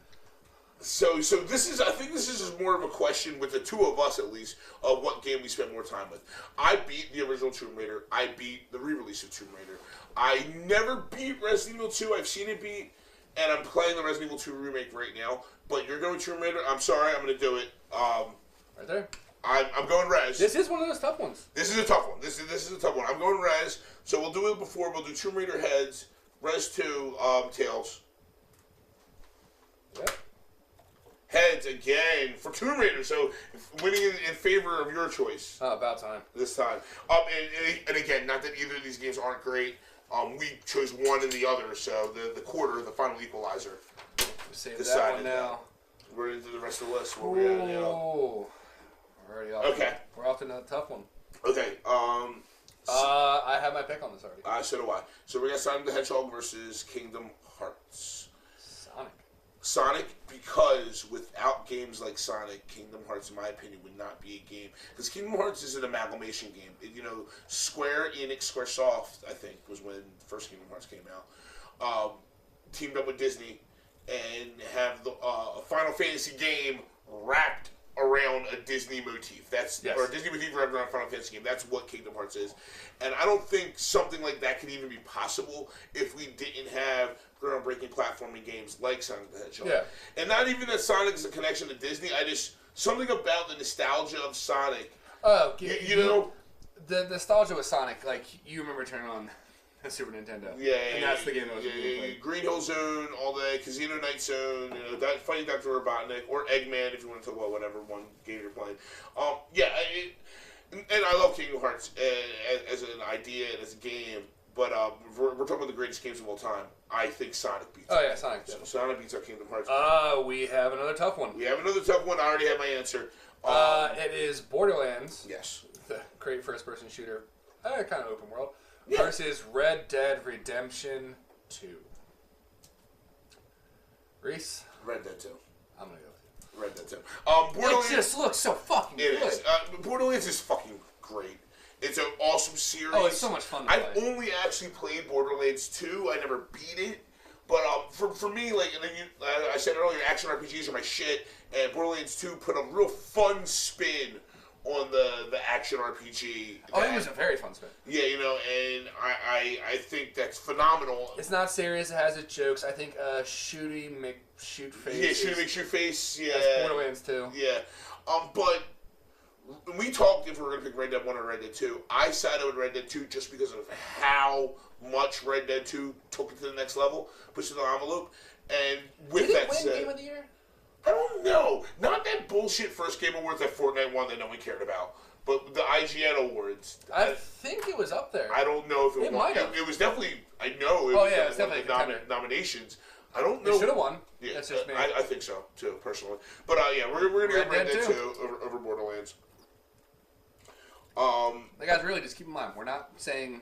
So this is, I think this is more of a question with the two of us at least, of what game we spent more time with. I beat the original Tomb Raider. I beat the re-release of Tomb Raider. I never beat Resident Evil 2. I've seen it beat, and I'm playing the Resident Evil 2 remake right now. But you're going Tomb Raider. I'm sorry, I'm going to do it. Right there. I'm going Res. This is one of those tough ones. This is a tough one. This is a tough one. I'm going Res. So we'll do it before. We'll do Tomb Raider Heads, Res 2, Tails. Yep. Heads again for Tomb Raider. So winning in favor of your choice. Oh, about time. This time. And again, not that either of these games aren't great. We chose one and the other. So the quarter, the final equalizer. Save that one now. We're into the rest of the list. Where we at now? We're already off. Okay. We're off to another tough one. Okay. I have my pick on this already. So do I. So we got Sonic the Hedgehog versus Kingdom Hearts. Sonic, because without games like Sonic, Kingdom Hearts, in my opinion, would not be a game. Because Kingdom Hearts is an amalgamation game. Square Enix, Squaresoft, I think, was when the first Kingdom Hearts came out. Teamed up with Disney and have a Final Fantasy game wrapped around a Disney motif. Or a Disney motif wrapped around a Final Fantasy game. That's what Kingdom Hearts is. And I don't think something like that could even be possible if we didn't have groundbreaking platforming games like Sonic the Hedgehog. Yeah. And not even that Sonic is a connection to Disney. Something about the nostalgia of Sonic. Oh, you know? The nostalgia with Sonic, like, you remember turning on the Super Nintendo. Yeah. And that's the game that was Green Hill Zone, all day, Casino Night Zone, Fighting Dr. Robotnik, or Eggman, if you want to talk about whatever one game you're playing. And I love Kingdom Hearts as an idea and as a game. But we're talking about the greatest games of all time. I think Sonic beats. Oh yeah, Sonic. So Sonic beats our Kingdom Hearts. We have another tough one. I already have my answer. It is Borderlands. Yes. The great first-person shooter, kind of open world, versus Red Dead Redemption 2. Reese. Red Dead 2. I'm gonna go with you. Red Dead 2. Borderlands. It just looks so fucking good. It is. Borderlands is fucking great. It's an awesome series. Oh, it's so much fun to I've play. only actually played Borderlands 2. I never beat it. But for me, like, and then I said earlier, action RPGs are my shit. And Borderlands 2 put a real fun spin on the action RPG. Oh, it was a very fun spin. Yeah, and I think that's phenomenal. It's not serious. It has its jokes. I think Shooty McShootface. Yeah, Shooty McShootface. Yeah. That's Borderlands 2. Yeah. But we talked if we were going to pick Red Dead 1 or Red Dead 2. I sided with Red Dead 2 just because of how much Red Dead 2 took it to the next level, pushed it to the envelope. And with that said... Did it win Game of the Year? I don't know. Not that bullshit first Game Awards that Fortnite won that no one cared about. But the IGN Awards. I think it was up there. I don't know if it won. It was definitely... I know it was definitely nominations. I don't know. It should have won. Yeah, that's just me. I think so, too, personally. But, we're going to go Red Dead 2 over Borderlands. Guys, really, just keep in mind, we're not saying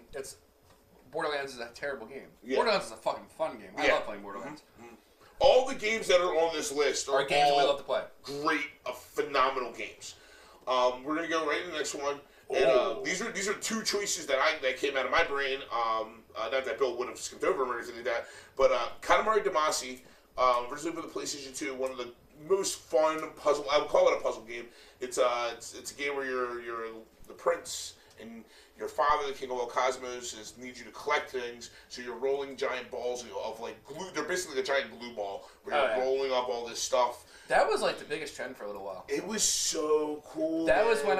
Borderlands is a terrible game. Yeah. Borderlands is a fucking fun game. I love playing Borderlands. All the games that are on this list are games all we love to play. Great, phenomenal games. We're gonna go right to the next one. And these are two choices that came out of my brain. Not that Bill would have skipped over them or anything like that, but Katamari Damacy, originally for the PlayStation 2, one of the most fun puzzle. I would call it a puzzle game. It's a game where you're the prince and your father, the king of all cosmos, needs you to collect things. So you're rolling giant balls of like glue. They're basically a giant glue ball where you're rolling up all this stuff. That was like the biggest trend for a little while. It was so cool. That was when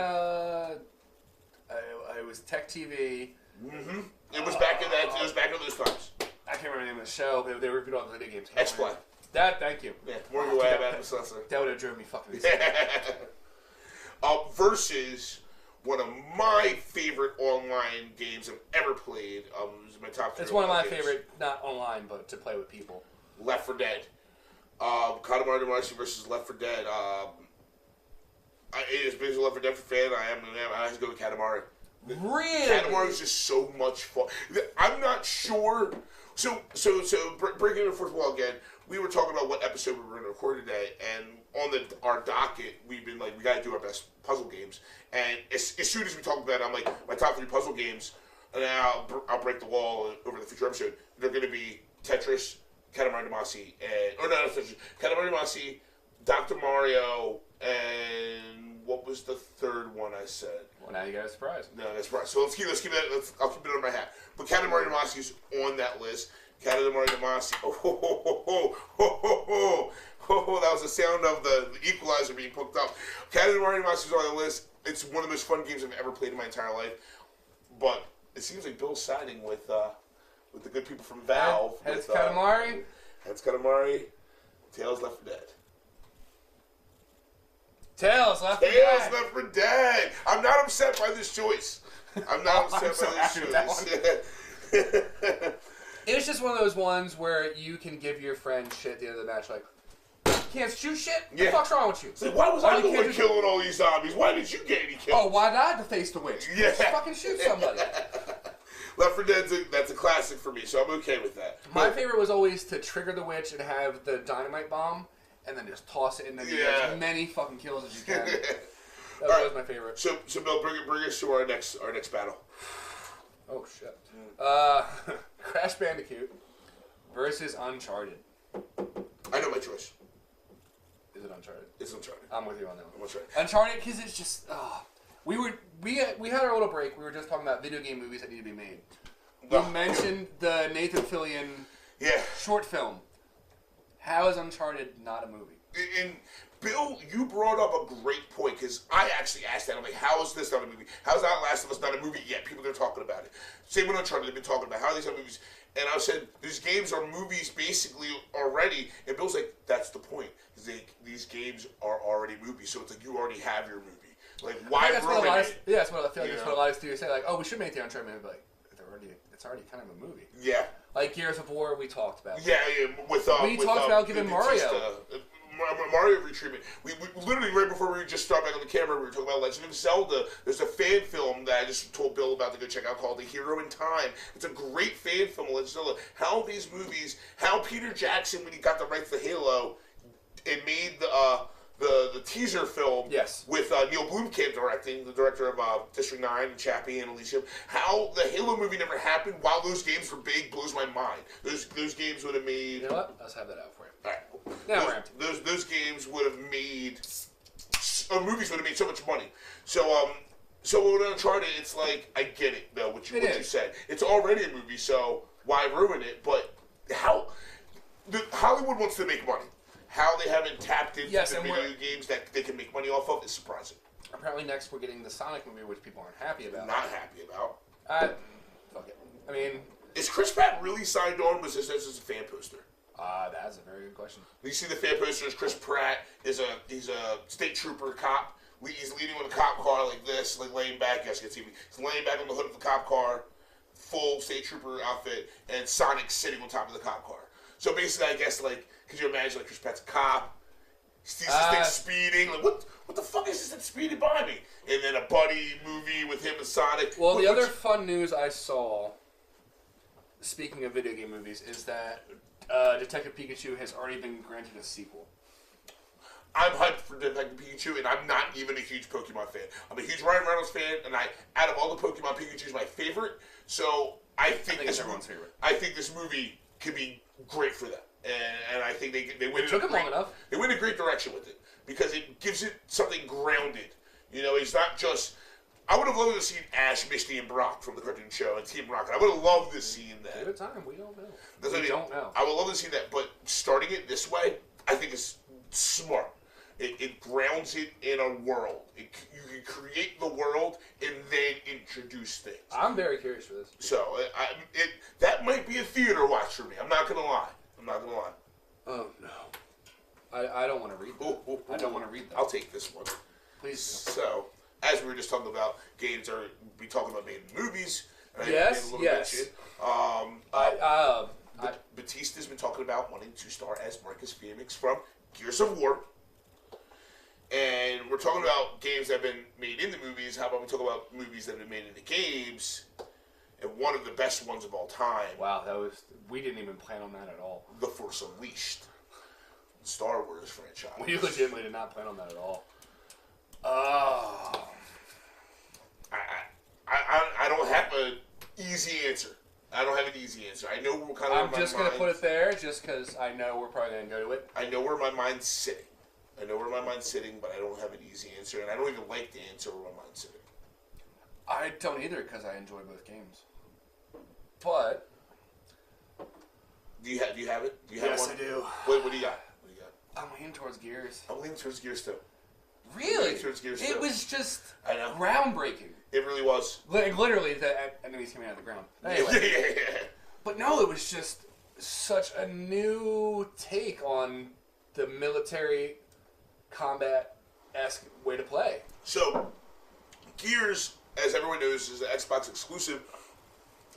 it was Tech TV. Mm-hmm. It was back in that. It was back in those times. I can't remember the name of the show. They were repeating all the video games. X-Play. Thank you. Yeah, Morgan Webb, Adam Sessler. That would have driven me fucking insane. Versus one of my favorite online games I've ever played. It was my top 3. It's one of my favorite, not online, but to play with people. Left 4 Dead. Katamari Damacy versus Left 4 Dead. It is basically Left 4 Dead fan. I have to go with Katamari. Really? Katamari is just so much fun. I'm not sure. So breaking it fourth wall again. We were talking about what episode we were going to record today, and on our docket, we've been like, we got to do our best puzzle games. And as soon as we talked about it, I'm like, my top 3 puzzle games, and then I'll break the wall over the future episode. They're going to be Tetris, Katamari Damacy, Katamari Damacy, Dr. Mario, and what was the third one I said? Well, now you got a surprise. No, that's right. So let's keep that. I'll keep it on my hat. But Katamari Damacy is on that list. Katamari Damacy. That was the sound of the equalizer being hooked up. Katamari Damacy is on the list. It's one of the most fun games I've ever played in my entire life. But it seems like Bill's siding with the good people from Valve. Heads Katamari. Heads Katamari. Tails Left 4 Dead. Tails Left 4 Dead. Tails Left 4 Dead. I'm not upset by this choice. I'm not upset by this choice. It was just one of those ones where you can give your friend shit at the end of the match, like, you can't shoot shit? What the fuck's wrong with you? It's like, why was I the one killing all these zombies? Why didn't you get any kills? Oh, why did I have to face the witch? Yeah. Just fucking shoot somebody. Left 4 Dead's that's a classic for me, so I'm okay with that. My favorite was always to trigger the witch and have the dynamite bomb, and then just toss it in there. Yeah. As many fucking kills as you can. That was my favorite. So Bill, bring us to our next battle. Oh shit. Crash Bandicoot versus Uncharted. I know my choice. Is it Uncharted? It's Uncharted. I'm with you on that one. Uncharted. Uncharted, because it's just we had our little break. We were just talking about video game movies that need to be made. We mentioned the Nathan Fillion short film. How is Uncharted not a movie? And Bill, you brought up a great point, because I actually asked that. I'm like, how is this not a movie? How is Outlast of Us not a movie yet? People are talking about it. Same with Uncharted. They've been talking about how are these not movies. And I said, these games are movies basically already. And Bill's like, that's the point. These games are already movies. So it's like, you already have your movie. Like, why ruin it? Yeah, that's what I feel like. That's what a lot of studios say. Like, oh, we should make the Uncharted movie. But like, it's already kind of a movie. Yeah. Like Gears of War, we talked about. Yeah, we talked about giving Mario. Mario retreatment. We literally, right before we just started back on the camera, we were talking about Legend of Zelda. There's a fan film that I just told Bill about to go check out called The Hero in Time. It's a great fan film of Legend of Zelda. How these movies, how Peter Jackson, when he got the rights to Halo, and made the teaser film with Neil Blomkamp directing, the director of District 9 and Chappie and Elysium. How the Halo movie never happened while those games were big blows my mind. Those games would have made... You know what? Let's have that out for you. All right. Now we're empty. Those games would have made... movies would have made so much money. So with Uncharted, it's like, I get it, though, what you said. It's already a movie, so why ruin it? But how... Hollywood wants to make money. How they haven't tapped into the video games that they can make money off of is surprising. Apparently next we're getting the Sonic movie, which people aren't happy about. Not happy about. Fuck it. I mean... Is Chris Pratt really signed on? Was this as a fan poster? That's a very good question. You see the fan posters. Chris Pratt he's a state trooper cop. He's leading with a cop car like this, like laying back. You guys can see me. He's laying back on the hood of the cop car, full state trooper outfit, and Sonic's sitting on top of the cop car. So basically, I guess, like, could you imagine, like, Chris Pratt's a cop, he sees this thing speeding, like, what the fuck is this that's speeding by me? And then a buddy movie with him and Sonic. Well, the other fun news I saw, speaking of video game movies, is that Detective Pikachu has already been granted a sequel. I'm hyped for Detective Pikachu, and I'm not even a huge Pokemon fan. I'm a huge Ryan Reynolds fan, and out of all the Pokemon, Pikachu's my favorite. So I think it's everyone's favorite. I think this movie could be great for them, and I think they went. It took them long enough. They went a great direction with it because it gives it something grounded. You know, he's not just. I would have loved to see Ash, Misty, and Brock from the cartoon show and Team Rocket. I would have loved to see that. Give it time. We don't know. We don't know. I would love to see that, but starting it this way, I think is smart. It grounds it in a world. You can create the world and then introduce things. I'm very curious for this. So that might be a theater watch for me. I'm not gonna lie. Oh no, I don't want to read that. I don't want to read that. I'll take this one. Please. So as we were just talking about games, are we talking about making movies? Yes. Batista's been talking about wanting to star as Marcus Phoenix from Gears of War. And we're talking about games that have been made into movies. How about we talk about movies that have been made into games? And one of the best ones of all time. Wow, we didn't even plan on that at all. The Force Unleashed. Star Wars franchise. We legitimately did not plan on that at all. I don't have an easy answer. I know we're kind of. I'm just going to put it there just because I know we're probably going to go to it. I know where my mind's sitting. But I don't have an easy answer, and I don't even like the answer where my mind's sitting. I don't either because I enjoy both games. But do you have it? Do you have yes, one? I do. What do you got? I'm leaning towards Gears. I'm leaning towards Gears too. Really? It was just I know. groundbreaking. It really was. Literally, the enemies coming out of the ground. Anyway. But no, it was just such a new take on the military combat-esque way to play. So, Gears, as everyone knows, is an Xbox exclusive,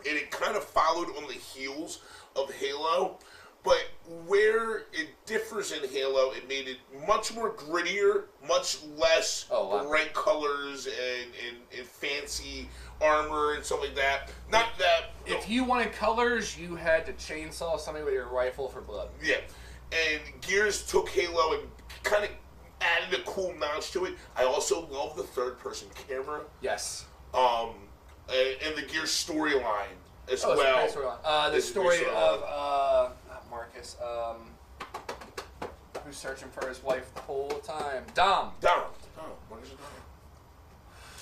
and it kind of followed on the heels of Halo, but where it differs in Halo, it made it much more grittier, much less bright colors and fancy armor and stuff like that. Not that... If you wanted colors, you had to chainsaw somebody with your rifle for blood. Yeah. And Gears took Halo and kind of added a cool notch to it. I also love the third-person camera. Yes. And the Gears storyline as well. It's a great storyline. The story of not Marcus. Who's searching for his wife the whole time? Dom. Marcus and Dom.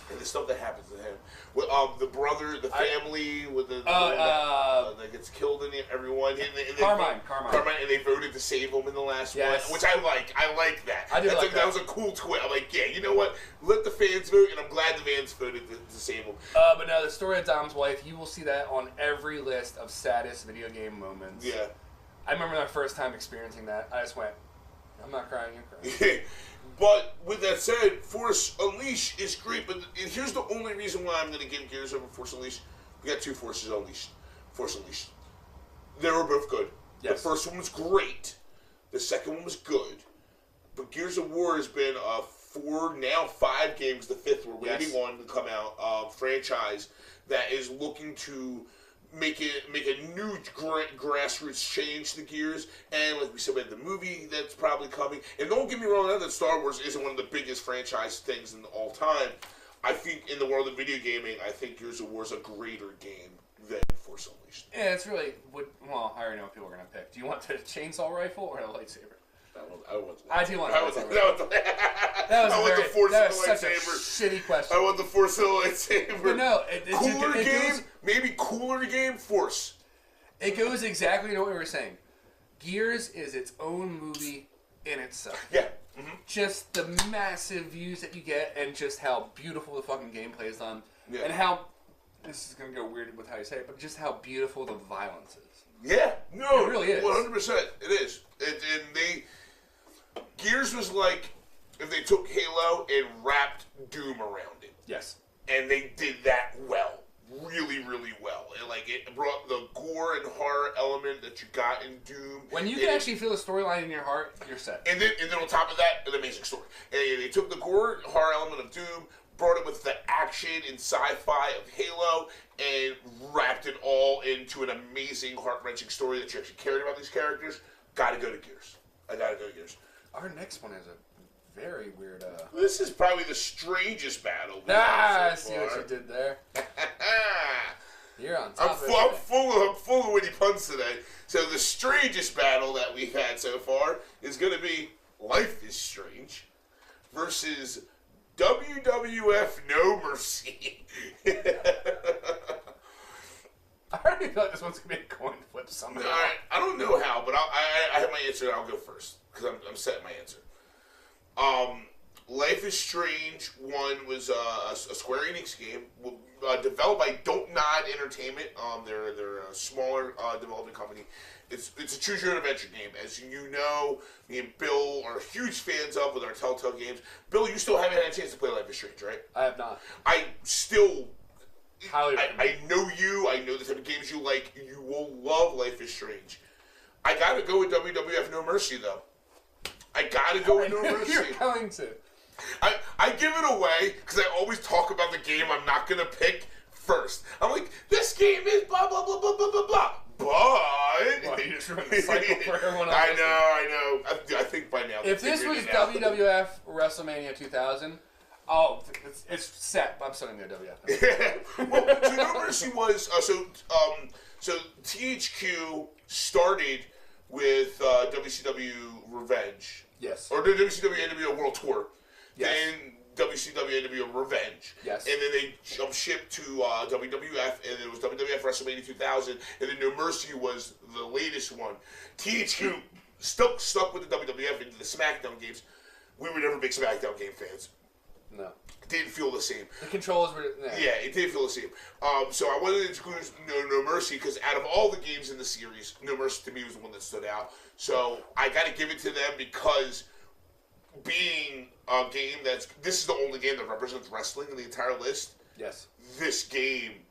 And the stuff that happens to him. With the brother, the family, with the that gets killed in everyone. Carmine. And they voted to save him in the last one, which I like. I like that. That was a cool twist. I'm like, yeah, you know what? Let the fans vote, and I'm glad the fans voted to save him. But no, the story of Dom's wife, you will see that on every list of saddest video game moments. Yeah. I remember my first time experiencing that. I just went, I'm not crying, you're crying. But with that said, Force Unleashed is great, but here's the only reason why I'm going to give Gears over Force Unleashed. We got two Force Unleashed. They were both good. Yes. The first one was great. The second one was good. But Gears of War has been 5 games, the fifth we're waiting on to come out, franchise that is looking to make a new grassroots change to Gears, and like we said, we have the movie that's probably coming. And don't get me wrong, that Star Wars isn't one of the biggest franchise things in all time. I think in the world of video gaming, I think Gears of War is a greater game than Force Unleashed. Yeah, it's really well. I already know what people are gonna pick. Do you want the chainsaw rifle or the lightsaber? I do want the lightsaber. That was such a shitty question. I want the Force lightsaber. But no, cooler game, Force. It goes exactly to what we were saying. Gears is its own movie in itself. Yeah. Mm-hmm. Just the massive views that you get, and just how beautiful the fucking gameplay is done, and how this is gonna go weird with how you say it, but just how beautiful the violence is. Yeah, no, it really is. 100%. It is. Gears was like if they took Halo and wrapped Doom around it. Yes. And they did that well. Really, really well. And it brought the gore and horror element that you got in Doom. When you can actually feel the storyline in your heart, you're set. And then on top of that, an amazing story. And they took the gore and horror element of Doom, brought it with the action and sci-fi of Halo, and wrapped it all into an amazing, heart-wrenching story that you actually cared about these characters. Gotta go to Gears. I gotta go to Gears. Our next one has a very weird. This is probably the strangest battle. I see what you did there. You're on top of it. I'm full of witty puns today. So the strangest battle that we've had so far is going to be Life is Strange versus WWF No Mercy. I already feel like this one's going to be a coin flip somehow. All right, I don't know how, but I have my answer. I'll go first because I'm setting my answer. Life is Strange 1 was a Square Enix game developed by Don't Nod Entertainment. They're a smaller development company. It's a choose your own adventure game. As you know, me and Bill are huge fans of with our Telltale games. Bill, you still haven't had a chance to play Life is Strange, right? I have not. I still... I know you. I know the type of games you like. You will love Life is Strange. I gotta go with WWF No Mercy, though. I gotta go with No Mercy. You're going to. I give it away because I always talk about the game I'm not going to pick first. I'm like, this game is blah, blah, blah, blah, blah, blah, blah. But... Well, you just ruined the cycle for everyone else. I know. I think by now... If this was WWF WrestleMania 2000... Oh, it's set. I'm still going to go WWF. Well, so No Mercy was... So THQ started with WCW Revenge. Yes. Or the WCW NWO World Tour. Yes. Then WCW NWO Revenge. Yes. And then they jumped ship to WWF, and it was WWF WrestleMania 2000, and then No Mercy was the latest one. THQ stuck with the WWF into the SmackDown games. We were never big SmackDown game fans. No. It didn't feel the same. The controls were... Nah. Yeah, it didn't feel the same. So I wanted to include No Mercy because out of all the games in the series, No Mercy to me was the one that stood out. So I got to give it to them because being a game this is the only game that represents wrestling in the entire list. Yes. This game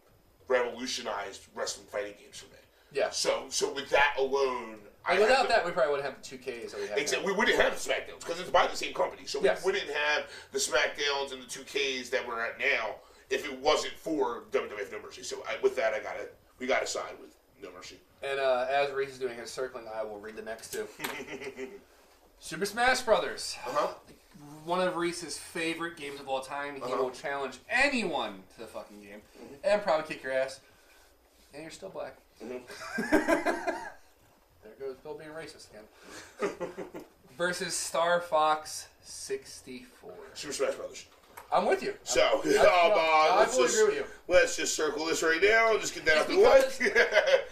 revolutionized wrestling fighting games for me. Yeah. So with that alone... without that, we probably wouldn't have the 2Ks that we have. Except we wouldn't have the SmackDowns because it's by the same company. So we wouldn't have the SmackDowns and the 2Ks that we're at now if it wasn't for WWF No Mercy. So with that, we got to side with No Mercy. And as Reese is doing his circling, I will read the next two. Super Smash Brothers. One of Reese's favorite games of all time. He will challenge anyone to the fucking game and probably kick your ass. And you're still black. There goes Bill being racist again. Versus Star Fox 64. Super Smash Brothers. I'm with you. So, I fully agree with you. Let's just circle this right now. Just get that out the way.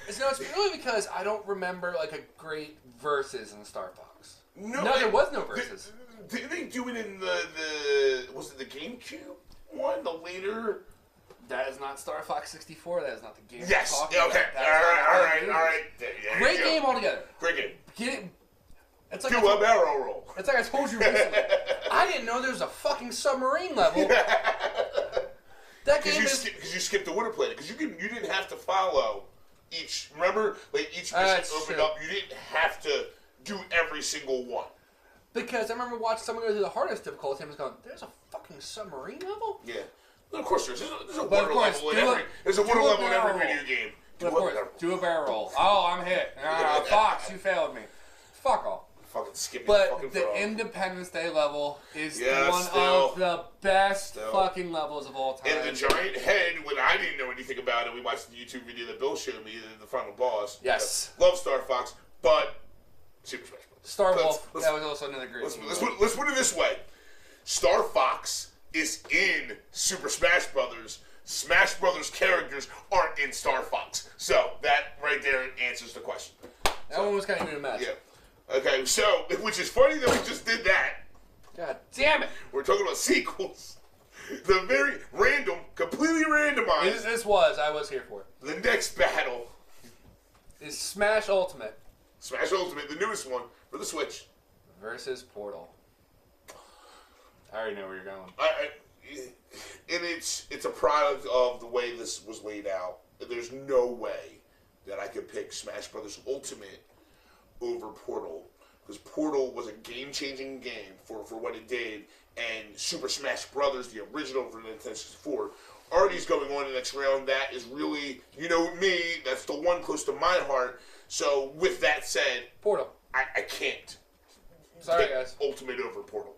It's really because I don't remember like a great versus in Star Fox. No, there was no versus. Did they do it in the was it the GameCube one? The later. That is not Star Fox 64. That is not the game. Yes. Okay. All right. Great game altogether. Great game. Get it. It's like do a barrel roll. It's like I told you recently. I didn't know there was a fucking submarine level. That game is because you skipped the water planet because you didn't have to follow each. Remember, like each mission opened up. You didn't have to do every single one. Because I remember watching someone go through the hardest difficulty and was going, "There's a fucking submarine level." Yeah. Of course, there's a water level in every. There's a water level in every video game. Do a barrel roll. Oh, I'm hit. Fox, you failed me. Fuck off. Fucking skipping. But the Independence Day level is one of the best fucking levels of all time. And the giant head, when I didn't know anything about it, we watched the YouTube video that Bill showed me, the final boss. Yes. Love Star Fox, but Super Smash Bros. Star Wolf, that was also another great game. Let's put it this way. Star Fox is in Super Smash Brothers. Smash Brothers characters aren't in Star Fox. So that right there answers the question. That one was kind of even a mess. Yeah. Okay, so, which is funny that we just did that. God damn it. We're talking about sequels. The very random, completely randomized. I was here for it. The next battle is Smash Ultimate. Smash Ultimate, the newest one for the Switch. Versus Portal. I already know where you're going. And it's a product of the way this was laid out. There's no way that I could pick Smash Brothers Ultimate over Portal because Portal was a game-changing game for what it did, and Super Smash Brothers, the original for Nintendo 64, already's going on in the next round. That is really, you know me, that's the one close to my heart. So with that said, Portal. I can't. Sorry, guys. Ultimate over Portal.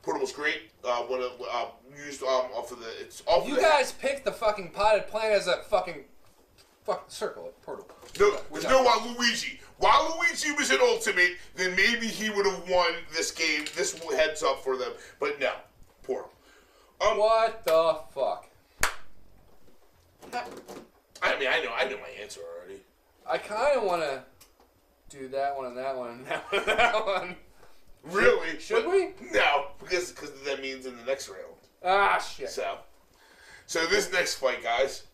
Portal was great. Used off of the. It's off. You guys picked the fucking potted plant as a fucking circle at Portal. No, there's no Waluigi. Waluigi was an Ultimate, then maybe he would have won this game. This heads up for them, but no, Portal. What the fuck? I mean, I know my answer already. I kind of want to do that one and that one and that one and that one. Really? Should we? No, because that means in the next round. Ah, shit. So this next fight, guys,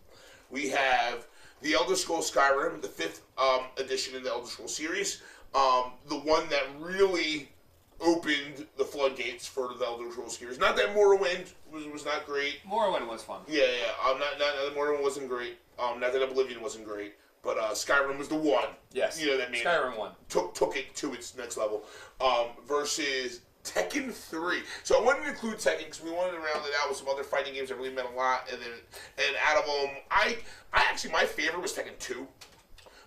we have the Elder Scrolls Skyrim, the 5th edition in the Elder Scrolls series. The one that really opened the floodgates for the Elder Scrolls series. Not that Morrowind was not great. Morrowind was fun. Yeah. Not that Morrowind wasn't great. Not that Oblivion wasn't great. But Skyrim was the one. Yes. You know that made Skyrim won. Took it to its next level. Versus Tekken 3. So I wanted to include Tekken because we wanted to round it out with some other fighting games that really meant a lot. And out of them, I actually, my favorite was Tekken 2.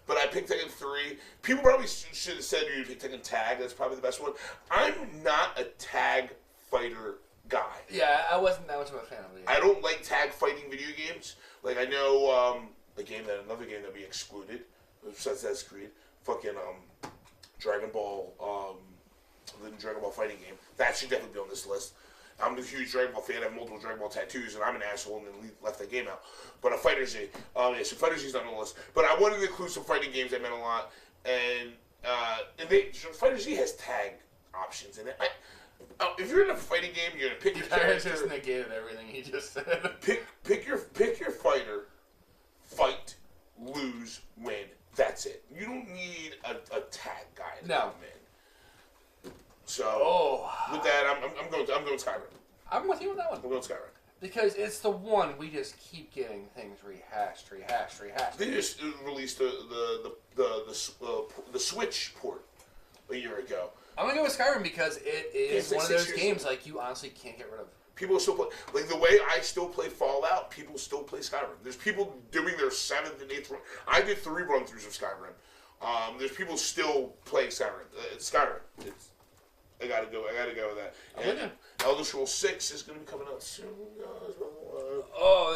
But I picked Tekken 3. People probably should have said you picked Tekken Tag. That's probably the best one. I'm not a tag fighter guy. Yeah, I wasn't that much of a fan of it. I don't like tag fighting video games. Like, I know another game that we excluded, Assassin's Creed, fucking Dragon Ball, the Dragon Ball fighting game. That should definitely be on this list. I'm a huge Dragon Ball fan. I have multiple Dragon Ball tattoos, and I'm an asshole and then left that game out. But Fighter Z, so Fighter Z's not on the list. But I wanted to include some fighting games that meant a lot, and Fighter Z has tag options in it. If you're in a fighting game, you're gonna pick your character. Just negated everything he just said. Pick your fighter. Fight, lose, win. That's it. You don't need a tag guy. No, man. So with that, I'm going Skyrim. I'm with you on that one. I'm going Skyrim because it's the one we just keep getting things rehashed. They just released the Switch port a year ago. I'm gonna go with Skyrim because it is one of those games like you honestly can't get rid of. People still play, like the way I still play Fallout, people still play Skyrim. There's people doing their 7th and 8th run. I did 3 run-throughs of Skyrim. There's people still playing Skyrim. It's Skyrim. I gotta go with that. And Elder Scrolls 6 is gonna be coming out soon.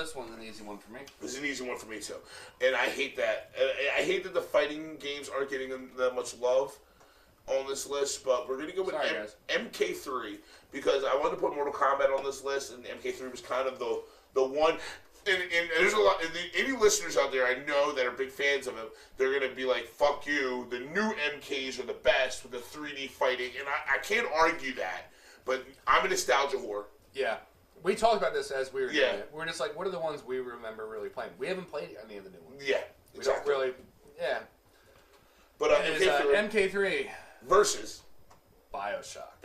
This one's an easy one for me. This is an easy one for me too. And I hate that. I hate that the fighting games aren't getting that much love on this list, but we're going to go with MK3 because I wanted to put Mortal Kombat on this list, and MK3 was kind of the one. And there's a lot. Any listeners out there I know that are big fans of him, they're going to be like, "Fuck you! The new MKs are the best with the 3D fighting," and I can't argue that. But I'm a nostalgia whore. Yeah, we talked about this as we were doing it. We're just like, what are the ones we remember really playing? We haven't played any of the new ones. Yeah, exactly. We don't really. Yeah. But MK3 versus Bioshock.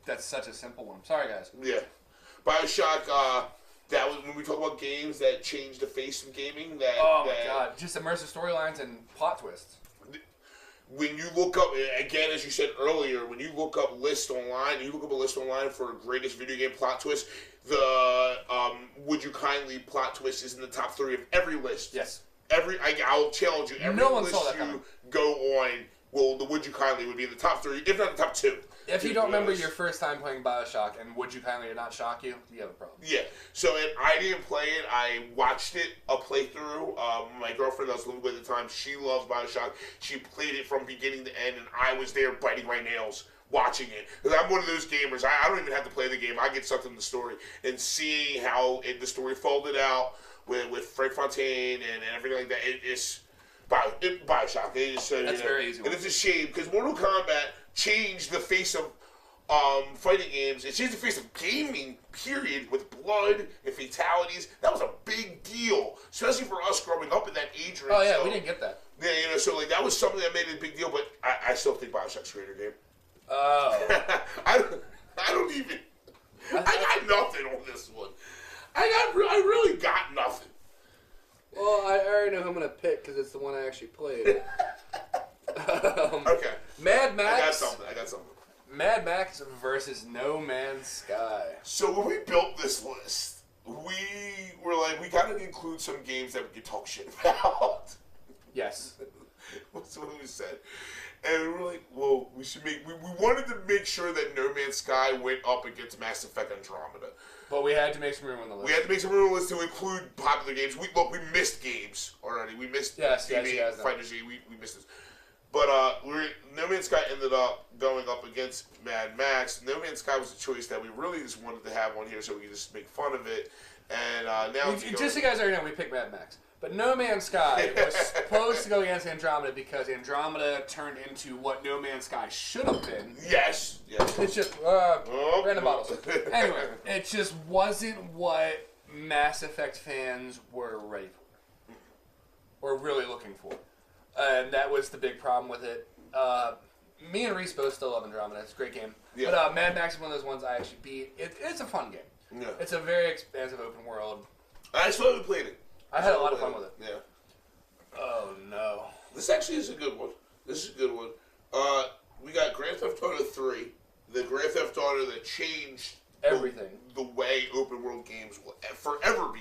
That's such a simple one. Sorry, guys. Yeah, Bioshock. That was when we talk about games that changed the face of gaming. My god, just immersive storylines and plot twists. When you look up, again, as you said earlier, when you look up lists online, for greatest video game plot twist, the Would You Kindly plot twist is in the top 3 of every list. Yes. I'll challenge you. Every list you go on, well, the Would You Kindly would be in the top 3, if not the top 2. If you don't remember your first time playing Bioshock and Would You Kindly or not shock you, you have a problem. Yeah. So I didn't play it. I watched it, a playthrough. My girlfriend that I was living with at the time, she loves Bioshock. She played it from beginning to end, and I was there biting my nails watching it. Because I'm one of those gamers. I don't even have to play the game. I get sucked in the story. And seeing how the story folded out with Frank Fontaine and everything like that, it's Bioshock. That's very easy. And it's a shame because Mortal Kombat changed the face of fighting games. It changed the face of gaming, period, with blood and fatalities. That was a big deal, especially for us growing up in that age range. Oh yeah, we didn't get that. Yeah, so like that was something that made it a big deal. But I still think Bioshock's a greater game. Oh. I don't even. I got nothing on this one. I really got nothing. Well, I already know who I'm gonna pick because it's the one I actually played. Okay. Mad Max. I got something. Mad Max versus No Man's Sky. So when we built this list, we were like, we gotta include some games that we can talk shit about. Yes. That's what we said. And we were like, well, we should make... We wanted to make sure that No Man's Sky went up against Mass Effect Andromeda. But we had to make some room on the list. We had to make some room on the list to include popular games. We missed games already. We missed Fighter Z. We missed this. But No Man's Sky ended up going up against Mad Max. No Man's Sky was a choice that we really just wanted to have on here so we could just make fun of it. And now... Just so you guys already know, we picked Mad Max. But No Man's Sky was supposed to go against Andromeda because Andromeda turned into what No Man's Sky should have been. Yes. It's just random bottles. Anyway, it just wasn't what Mass Effect fans were ready for. Or really looking for. And that was the big problem with it. Me and Reese both still love Andromeda. It's a great game. Yeah. But Mad Max is one of those ones I actually beat. It's a fun game. Yeah. It's a very expansive open world. I slowly played it. I had a lot of fun with it. Yeah. Oh, no. This actually is a good one. We got Grand Theft Auto 3. The Grand Theft Auto that changed everything. The way open world games will forever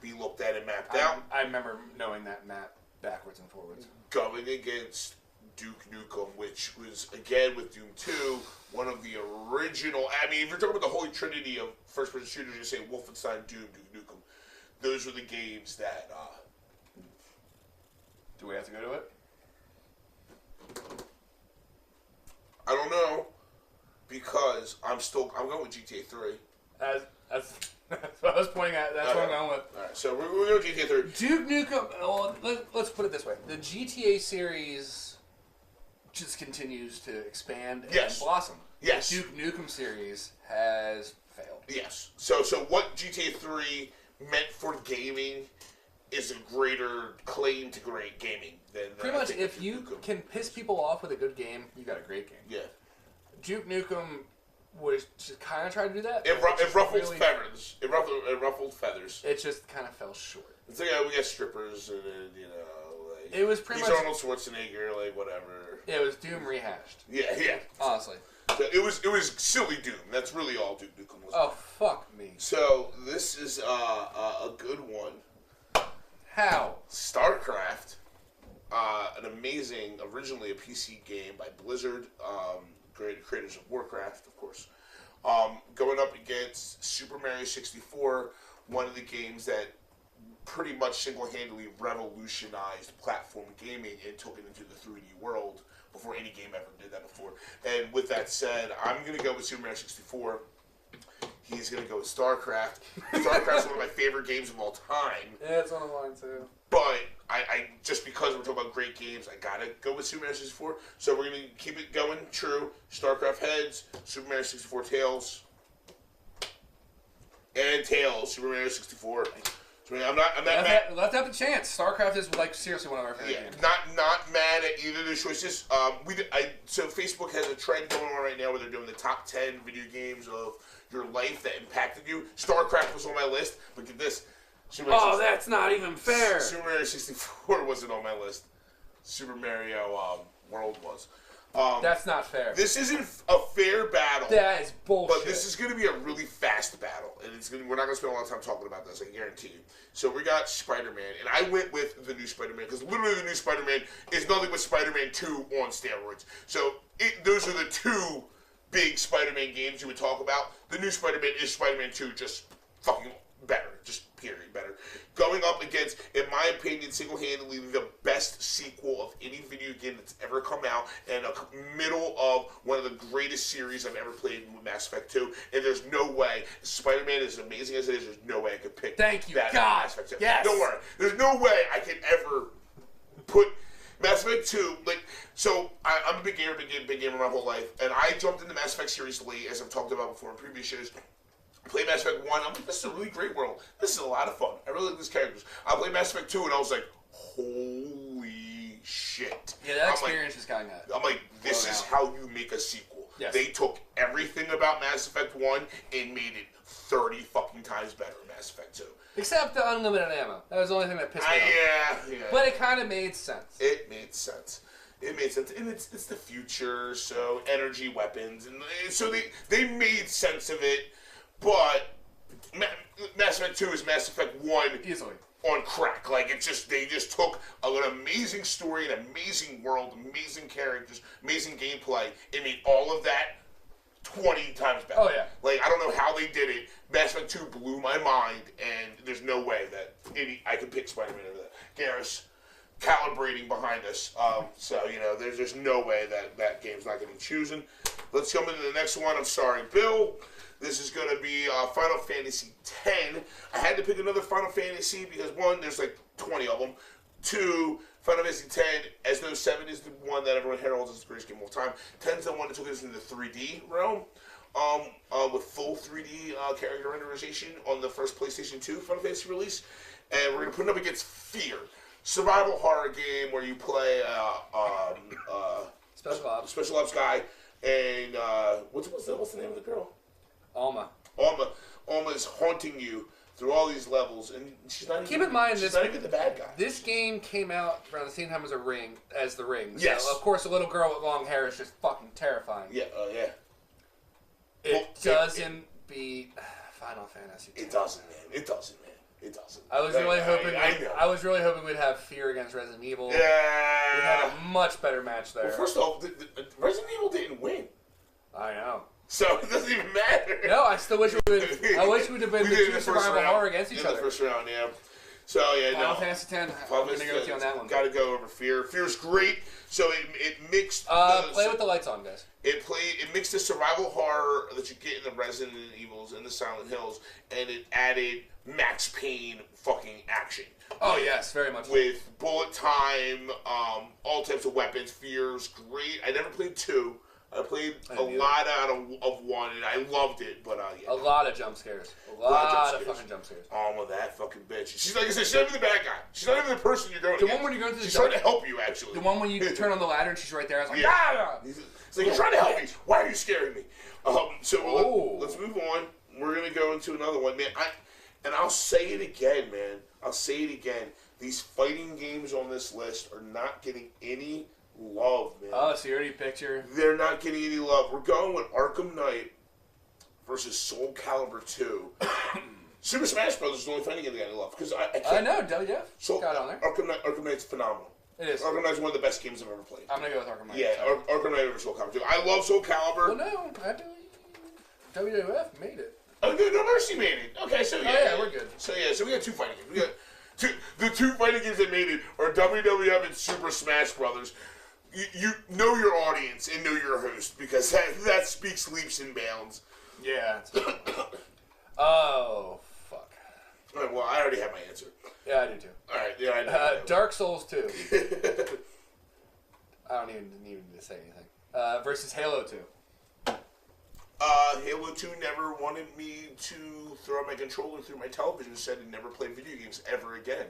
be looked at and mapped out. I remember knowing that map backwards and forwards. Going against Duke Nukem, which was, again, with Doom 2, one of the original... I mean, if you're talking about the holy trinity of first-person shooters, you say Wolfenstein, Doom, Duke Nukem. Those were the games that... Do we have to go to it? I don't know, because I'm going with GTA 3. That's what I was pointing at. That's what I'm going with. Alright, so we're going to GTA 3. Duke Nukem... Well, let's put it this way. The GTA series just continues to expand and blossom. Yes. The Duke Nukem series has failed. Yes. So what GTA 3 meant for gaming is a greater claim to great gaming than pretty much. If you can piss people off with a good game, you got a great game. Yeah. Duke Nukem was just kind of trying to do that. It ruffled feathers. It ruffled feathers. It just kind of fell short. It's like we got strippers and like it was pretty much Arnold Schwarzenegger, like whatever. It was Doom rehashed. Yeah. Honestly. So it was silly Doom. That's really all Duke Nukem was. Oh fuck me. So this is a good one. How? StarCraft, an amazing, originally a PC game by Blizzard, creators of Warcraft, of course. Going up against Super Mario 64, one of the games that pretty much single-handedly revolutionized platform gaming and took it into the 3D world before any game ever did that before. And with that said, I'm going to go with Super Mario 64. He's going to go with StarCraft. StarCraft's one of my favorite games of all time. Yeah, it's one of mine too. But I just because we're talking about great games, I got to go with Super Mario 64. So we're going to keep it going true. StarCraft heads, Super Mario 64 tails. And tails, Super Mario 64. So I'm not mad. Left out the chance. StarCraft is like seriously one of our favorite games. Not mad at either of those choices. So Facebook has a trend going on right now where they're doing the top 10 video games of your life that impacted you. StarCraft was on my list, but get this. That's not even fair. Super Mario 64 wasn't on my list. Super Mario World was. That's not fair. This isn't a fair battle. That is bullshit. But this is going to be a really fast battle, and we're not going to spend a lot of time talking about this, I guarantee you. So we got Spider-Man, and I went with the new Spider-Man, because literally the new Spider-Man is nothing but Spider-Man 2 on steroids. So those are the two big Spider-Man games you would talk about. The new Spider-Man is Spider-Man 2, just fucking better. Just period better. Going up against, in my opinion, single-handedly the best sequel of any video game that's ever come out, and a middle of one of the greatest series I've ever played with Mass Effect 2. And there's no way, Spider-Man is as amazing as it is, there's no way I could pick that Mass Effect 2. Yes. Don't worry. There's no way I could ever put Mass Effect 2, so I'm a big gamer my whole life, and I jumped into Mass Effect series late, as I've talked about before in previous shows. Played Mass Effect 1, I'm like, this is a really great world. This is a lot of fun. I really like these characters. I played Mass Effect 2, and I was like, holy shit. Yeah, that experience is kind of... I'm like, this is how you make a sequel. Yes. They took everything about Mass Effect 1 and made it 30 fucking times better in Mass Effect 2. Except the unlimited ammo. That was the only thing that pissed me off. Yeah. But it kind of made sense. It made sense. It made sense, and it's the future, so energy weapons, and so they made sense of it. But Mass Effect 2 is Mass Effect 1 easily on crack. Like they just took an amazing story, an amazing world, amazing characters, amazing gameplay, and made all of that 20 times better. Oh, yeah. Like, I don't know how they did it. Mass Effect 2 blew my mind, and there's no way that I could pick Spider-Man over that. Garrus calibrating behind us. So, there's just no way that game's not getting chosen. Let's come into the next one. I'm sorry, Bill. This is going to be Final Fantasy X. I had to pick another Final Fantasy because, one, there's like 20 of them. Two, Final Fantasy X, as though 7 is the one that everyone heralds as the greatest game of all time. 10 is the one that took us into the 3D realm, with full 3D character renderization on the first PlayStation 2 Final Fantasy release. And we're going to put it up against Fear, survival horror game where you play special ops guy, and what's the name of the girl? Alma. Alma is haunting you through all these levels, and she's not Keep in mind, she's not even the bad guy. This game came out around the same time as The Ring. Yes. So, of course, a little girl with long hair is just fucking terrifying. Yeah, yeah. It doesn't beat Final Fantasy X. It doesn't, man. It doesn't. I was really hoping we'd have Fear against Resident Evil. Yeah. We'd have a much better match there. Well, first off, Resident Evil didn't win. I know. So it doesn't even matter. No, I still wish we would have been the two survival horror against each other. In the first round, yeah. So, yeah, Final Fantasy X, I'm going to go with you on that one. Got to go over Fear. Fear's great. So it mixed... play with the lights on, guys. It mixed the survival horror that you get in the Resident Evils and the Silent Hills, and it added Max Payne fucking action. Oh, yes, very much. With bullet time, all types of weapons. Fear's great. I never played 2. I played a lot out of 1, and I loved it, but yeah. A lot of jump scares. A lot of fucking jump scares. With that fucking bitch. She's like I said, she's not even the bad guy. She's not even the person you're going to. The one when you're going to the she's trying to help you, actually. The one when you turn on the ladder and she's right there. I was like, It's like, you're trying to help me. Why are you scaring me? Let's move on. We're going to go into another one, man. I'll say it again, man. These fighting games on this list are not getting any love, man. Oh, so you already picture? They're not getting any love. We're going with Arkham Knight versus Soul Calibur 2. Super Smash Bros. Is the only fighting game that got any love. Because I know, yeah. Got on there. Arkham Knight's phenomenal. It is. Arkham Knight's one of the best games I've ever played. I'm going to go with Arkham Knight. Yeah, Arkham Knight over Soul Calibur 2. I love Soul Calibur. Well, no, I believe WWF made it. Oh, No Mercy made it. Okay, so yeah. We're good. So we got 2 fighting games. We got the 2 fighting games that made it are WWF and Super Smash Brothers. You know your audience and know your host, because that speaks leaps and bounds. Yeah. Oh, fuck. All right, well, I already have my answer. Yeah, I do too. All right, yeah, I know. Dark Souls 2. I don't even need to say anything. Versus Halo 2. Halo 2 never wanted me to throw my controller through my television set and never play video games ever again.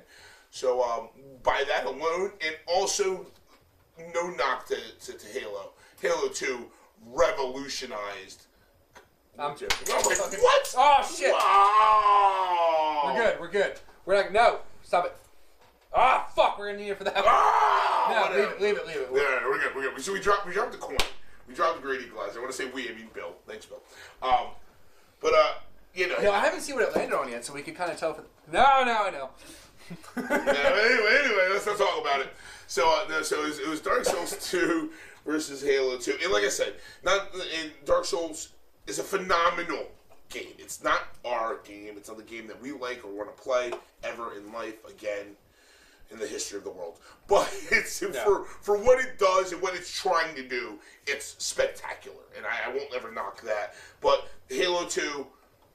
So, by that alone, and also... no knock to Halo. Halo 2 revolutionized. I'm joking. What? Oh, shit. Wow. We're good. We're like, no, stop it. Ah, fuck, we're going to need it for that. No, leave it. Yeah, we're good. So we dropped the coin. We dropped the great equalizer. I want to say we, I mean Bill. Thanks, Bill. No, I haven't seen what it landed on yet, so we can kind of tell. No, I know. Anyway, let's not talk about it. So it was Dark Souls 2 versus Halo 2. And like I said, Dark Souls is a phenomenal game. It's not our game. It's not the game that we like or want to play ever in life again in the history of the world. But it's for what it does and what it's trying to do, it's spectacular. And I won't ever knock that. But Halo 2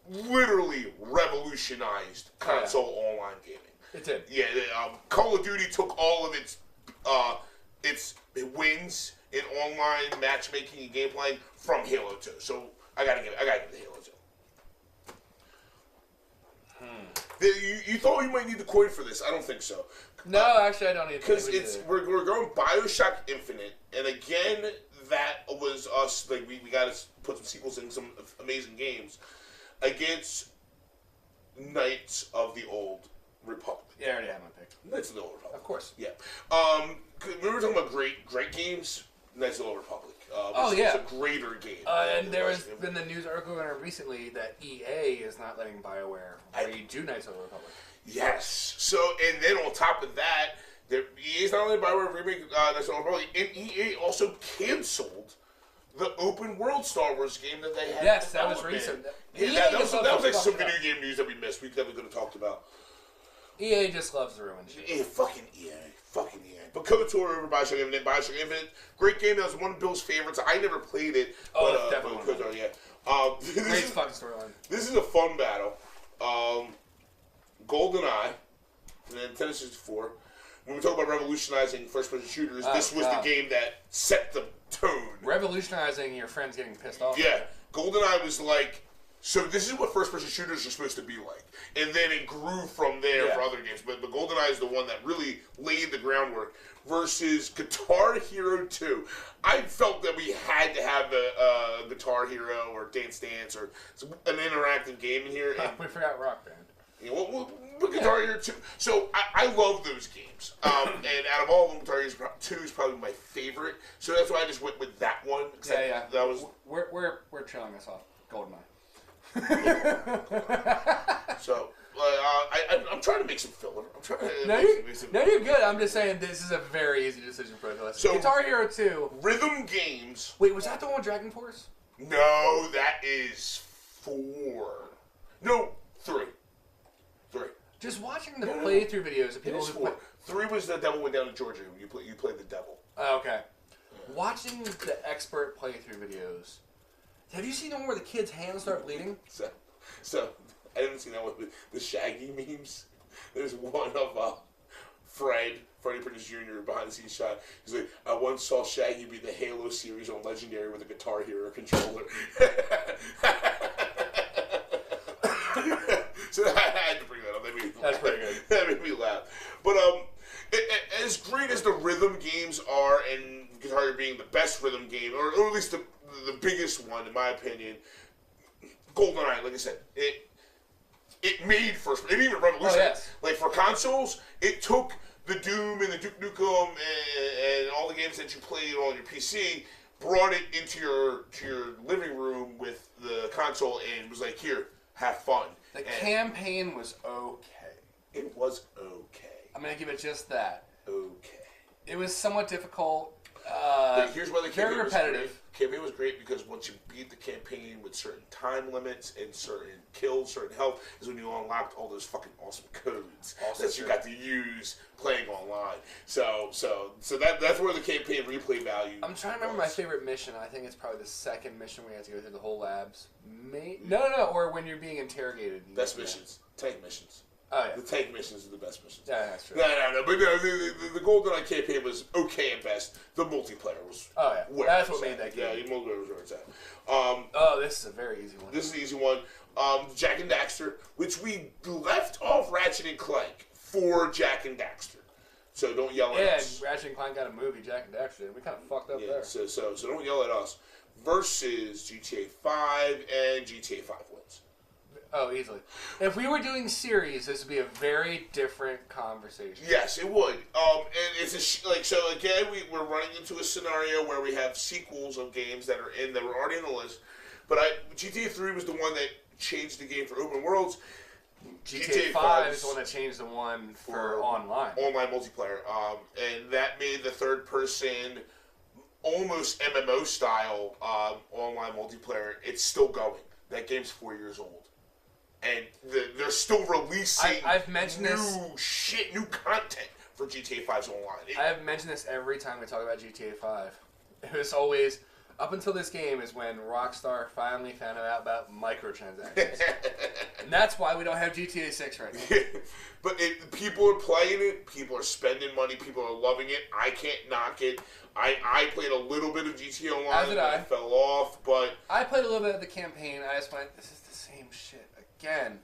literally revolutionized console online gaming. It did. Yeah, Call of Duty took all of its wins in online matchmaking and gameplay from Halo 2. So I gotta give it to Halo 2. You thought we might need the coin for this? I don't think so. No, actually, I don't need. Because we're going BioShock Infinite, and again, that was us. Like we got to put some sequels in some amazing games against Knights of the Old Republic. Yeah, I already have my pick. Knights of the Old Republic. Of course. Yeah. We were talking about great games. Knights of the Old Republic. Yeah. It's a greater game. And there has been the news article recently that EA is not letting BioWare redo Knights of the Republic. Yes. So, and then on top of that, EA's not letting BioWare remake Knights of the Old Republic, and EA also canceled the open world Star Wars game that they had. Yes, that was recent. Yeah, that was like some video game news that we missed. We could have talked about. EA just loves to ruin shit. Yeah, fucking EA. But KOTOR over Bioshock Infinite. Bioshock Infinite, great game. That was one of Bill's favorites. I never played it. Oh, definitely. KOTOR, yeah. Great fucking storyline. This is a fun battle. GoldenEye, Nintendo 64. When we talk about revolutionizing first-person shooters, this was the game that set the tone. Revolutionizing your friends getting pissed off. Yeah. GoldenEye was like, so this is what first-person shooters are supposed to be like. And then it grew from there for other games. But GoldenEye is the one that really laid the groundwork. Versus Guitar Hero 2. I felt that we had to have a Guitar Hero or Dance Dance or an interactive game in here. And we forgot Rock Band. Yeah, well, Guitar Hero 2. So I love those games. And out of all of them, Guitar Hero 2 is probably my favorite. So that's why I just went with that one. Yeah. That was. We're trailing us off. GoldenEye. So I'm trying to make some filler. I'm trying to make some. No, you're good. I'm just saying this is a very easy decision for us. So Guitar Hero 2. Rhythm games. Wait, was that the one with Dragon Force? No, that is 4. No, 3. Just watching the playthrough videos of people who play. 3 was the Devil Went Down to Georgia. You played the devil. Oh, okay. Yeah. Watching the expert playthrough videos. Have you seen the one where the kid's hands start bleeding? So I didn't see that one with the Shaggy memes. There's one of Freddie Prinze Jr. behind the scenes shot. He's like, I once saw Shaggy be the Halo series on Legendary with a Guitar Hero controller. So I had to bring that up. That's pretty good. That made me laugh. But as great as the rhythm games are, and Guitar Hero being the best rhythm game, or at least the biggest one in my opinion, GoldenEye, like I said, it made first. It even revolutionized. Oh, yes. Like for consoles, it took the Doom and the Duke Nukem and all the games that you played on your PC, brought it into your living room with the console, and was like, here, have fun. The campaign was okay. It was okay. I'm going to give it just that. Okay. It was somewhat difficult. Here's why the campaign very repetitive. was great. Campaign was great because once you beat the campaign with certain time limits and certain kills, certain health, is when you unlocked all those fucking awesome codes that you got to use playing online. So that's where the campaign replay value. I'm trying to remember my favorite mission. I think it's probably the second mission where you have to go through the whole labs. No, or when you're being interrogated. Best missions, tank missions. Oh, yeah. The tank missions are the best missions. Yeah, that's true. No. But no, the GoldenEye campaign was okay at best. The multiplayer was. Oh, yeah. That's what made that game. Yeah, the multiplayer was where it's at. This is a very easy one. This is an easy one. Jak and Daxter, which we left off Ratchet and Clank for Jak and Daxter. So don't yell at us. Yeah, Ratchet and Clank got a movie, Jak and Daxter. We kind of fucked up there. So don't yell at us. Versus GTA 5 and GTA 5 wins. Oh, easily. If we were doing series, this would be a very different conversation. Yes, it would. And it's so again, we're running into a scenario where we have sequels of games that were already on the list. But GTA 3 was the one that changed the game for open worlds. GTA 5 is the one that changed the one for online multiplayer. And that made the third person, almost MMO style online multiplayer. It's still going. That game's 4 years old. And they're still releasing I've mentioned new content for GTA 5's online. I have mentioned this every time we talk about GTA 5. It was always, up until this game is when Rockstar finally found out about microtransactions. And that's why we don't have GTA 6 right now. But people are playing it, people are spending money, people are loving it. I can't knock it. I played a little bit of GTA Online. As did I. Fell off, but... I played a little bit of the campaign. I just went, this is the same shit again.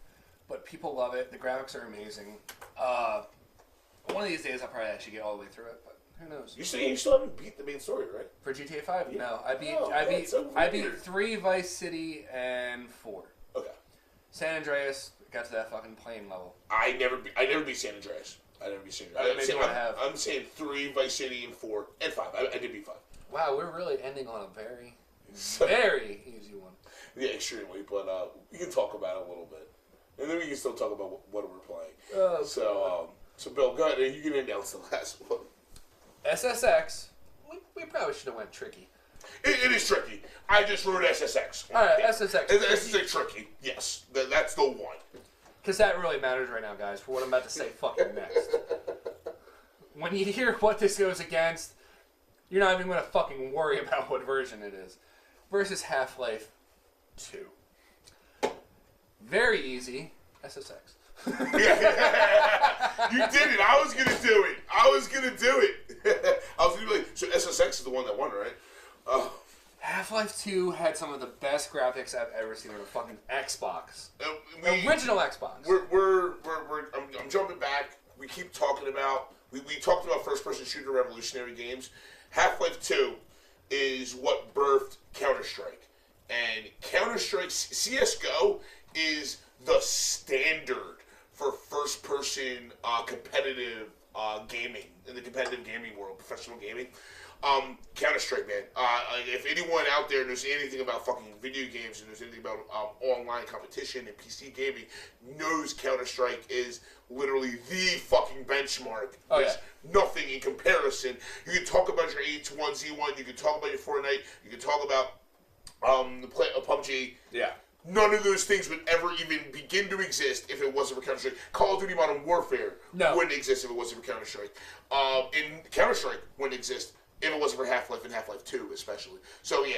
But people love it. The graphics are amazing. One of these days I'll probably actually get all the way through it, but who knows? You still haven't beat the main story, right? For GTA 5? Yeah. No. I beat 3 Vice City and 4. Okay. San Andreas, got to that fucking plane level. I never beat San Andreas. I'm saying 3, Vice City, and 4, and 5. I did beat 5. Wow, we're really ending on a very, very easy one. Yeah, extremely. But we can talk about it a little bit, and then we can still talk about what we're playing. So Bill, go ahead. You can announce the last one. SSX. We probably should have went tricky. It is tricky. I just wrote SSX. All right, SSX. SSX tricky. Yes, that's the one. Because that really matters right now, guys, for what I'm about to say fucking next. When you hear what this goes against, you're not even going to fucking worry about what version it is. Versus Half-Life 2. Very easy. SSX. You did it. I was going to do it. I was going to be like, so SSX is the one that won, right? Half-Life 2 had some of the best graphics I've ever seen on a fucking Xbox. Original Xbox. I'm jumping back. We keep talking about, we talked about first-person shooter revolutionary games. Half-Life 2 is what birthed Counter-Strike. And Counter-Strike, CSGO is the standard for first-person competitive gaming, in the competitive gaming world, professional gaming. Counter-Strike, man. If anyone out there knows anything about fucking video games and knows anything about online competition and PC gaming, knows Counter-Strike is literally the fucking benchmark. Oh, There's nothing in comparison. You can talk about your H1Z1, you can talk about your Fortnite, you can talk about PUBG. Yeah. None of those things would ever even begin to exist if it wasn't for Counter-Strike. Call of Duty Modern Warfare wouldn't exist if it wasn't for Counter-Strike. And Counter-Strike wouldn't exist if it wasn't for Half-Life and Half-Life 2 especially. So yeah,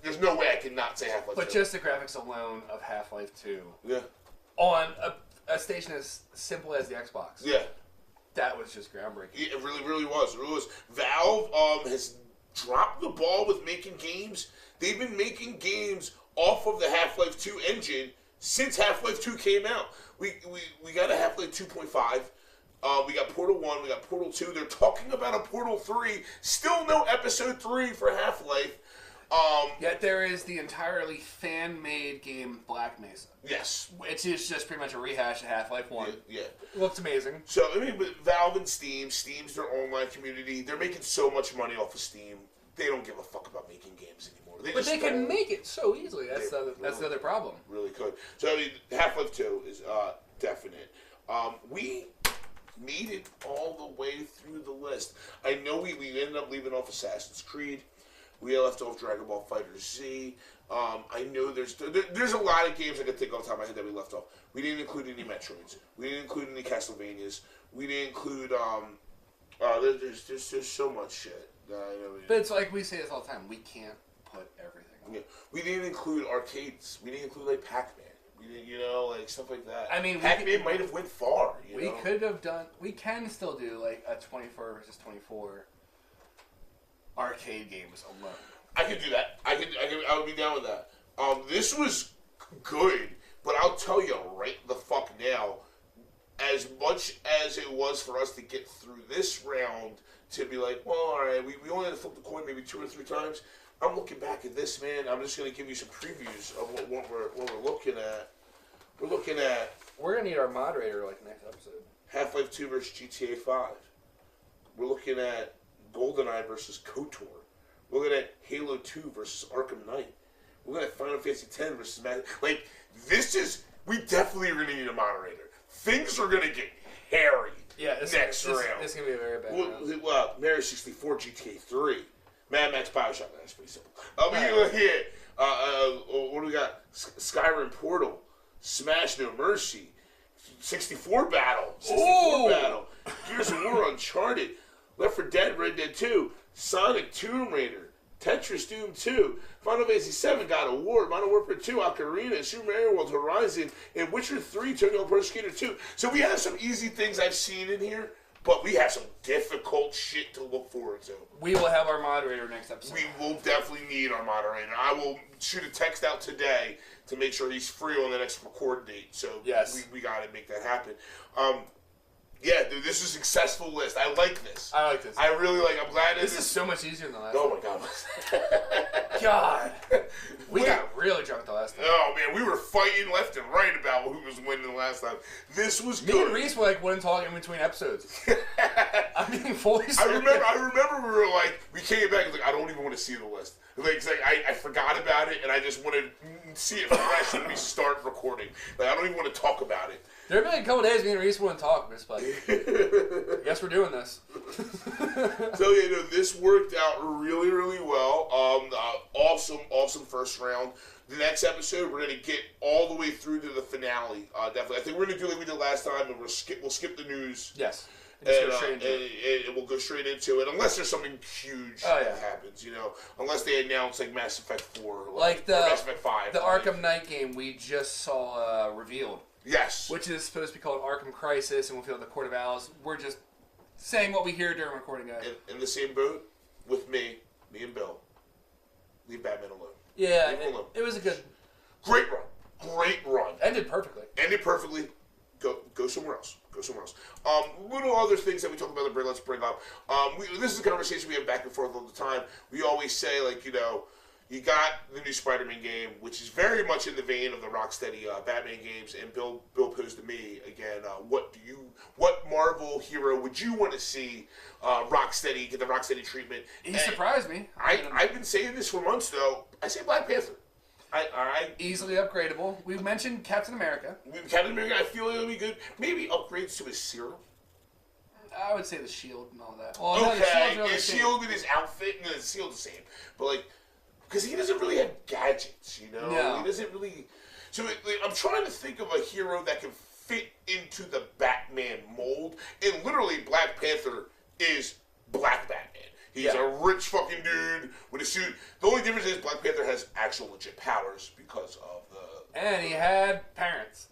there's no way I can not say Half-Life 2. But just the graphics alone of Half-Life 2. Yeah. On a station as simple as the Xbox. Yeah. That was just groundbreaking. Yeah, it really was. It really was. Valve has dropped the ball with making games. They've been making games off of the Half-Life 2 engine since Half-Life 2 came out. We got a Half-Life 2.5. We got Portal 1, we got Portal 2. They're talking about a Portal 3. Still no Episode 3 for Half-Life. Yet there is the entirely fan-made game Black Mesa. Yes. Which is just pretty much a rehash of Half-Life 1. Yeah. Looks amazing. So, I mean, but Valve and Steam's their online community. They're making so much money off of Steam. They don't give a fuck about making games anymore. They can make it so easily. That's the other problem. Really could. So, I mean, Half-Life 2 is definite. We made it all the way through the list. I know we ended up leaving off Assassin's Creed. We left off Dragon Ball FighterZ. I know there's a lot of games I can think off the top of my head that we left off. We didn't include any Metroids. We didn't include any Castlevanias. We didn't include there's so much shit. But it's like we say this all the time. We can't put everything on. Yeah. We didn't include arcades. We didn't include like Pac-Man. We didn't, like stuff like that. I mean, Pac-Man might have went far. We could have done. We can still do like a 24 versus 24 arcade games alone. I could do that. I would be down with that. This was good, but I'll tell you right the fuck now, as much as it was for us to get through this round to be like, well, all right, we only had to flip the coin maybe 2 or 3 times. I'm looking back at this, man. I'm just going to give you some previews of what we're looking at. We're going to need our moderator like next episode. Half-Life 2 versus GTA 5. We're looking at GoldenEye versus KOTOR. We're looking at Halo 2 versus Arkham Knight. We're looking at Final Fantasy 10 versus we definitely are going to need a moderator. Things are going to get hairy next round. It's going to be a very bad round. Well, Mario 64, GTA 3. Mad Max Bioshock, that's pretty simple. What do we got? Skyrim Portal, Smash No Mercy, 64 Battle, Gears of War Uncharted, Left 4 Dead, Red Dead 2, Sonic Tomb Raider, Tetris Doom 2, Final Fantasy 7 God of War, Modern Warfare 2, Ocarina, Super Mario World Horizon, and Witcher 3, Tokyo Pro Skater 2. So we have some easy things I've seen in here. But we have some difficult shit to look forward to. We will have our moderator next episode. We will definitely need our moderator. I will shoot a text out today to make sure he's free on the next record date. So yes, we got to make that happen. Yeah, dude, this is a successful list. I like this. I really like. I'm glad this is so much easier than the last. Oh my god. God, we got really drunk the last time. Oh man, we were fighting left and right about who was winning the last time. This was good. Me and Reese were like wouldn't talk in between episodes. I'm being fully serious. I remember we were like, we came back and like, I don't even want to see the list. Like, it's like I forgot about it and I just want to see it fresh when we start recording. Like, I don't even want to talk about it. There have been a couple days me and Reese wouldn't talk. Just like, I guess we're doing this. So yeah, no, this worked out really, really well. Awesome first round. The next episode, we're gonna get all the way through to the finale. Definitely, I think we're gonna do like we did last time, and we'll skip the news. Yes. And we'll go straight into it, unless there's something huge that happens, you know. Unless they announce like Mass Effect 4, like the or Mass Effect 5, the Arkham Knight game we just saw revealed. Yes. Which is supposed to be called Arkham Crisis, and we'll feel the Court of Owls. We're just saying what we hear during recording, guys. In the same boat with me and Bill. Leave Batman alone. Yeah, it was a great run. Ended perfectly. Go somewhere else. Little other things that we talk about let's bring up. This is a conversation we have back and forth all the time. We always say, like, you know, you got the new Spider-Man game, which is very much in the vein of the Rocksteady Batman games. And Bill posed to me again, what Marvel hero would you want to see Rocksteady get the Rocksteady treatment? He surprised me. I've been saying this for months though. I say Black Panther. Easily upgradable. We mentioned Captain America. I feel it'll be good. Maybe upgrades to his serum. I would say the shield and all that. Well, okay, no, the his shield and his outfit, and the shield's the same. But like, because he doesn't really have gadgets, you know. No. He doesn't really. So like, I'm trying to think of a hero that can fit into the Batman mold, and literally Black Panther is Black Batman. He's a rich fucking dude with a suit. The only difference is Black Panther has actual legit powers because of the. And he had parents.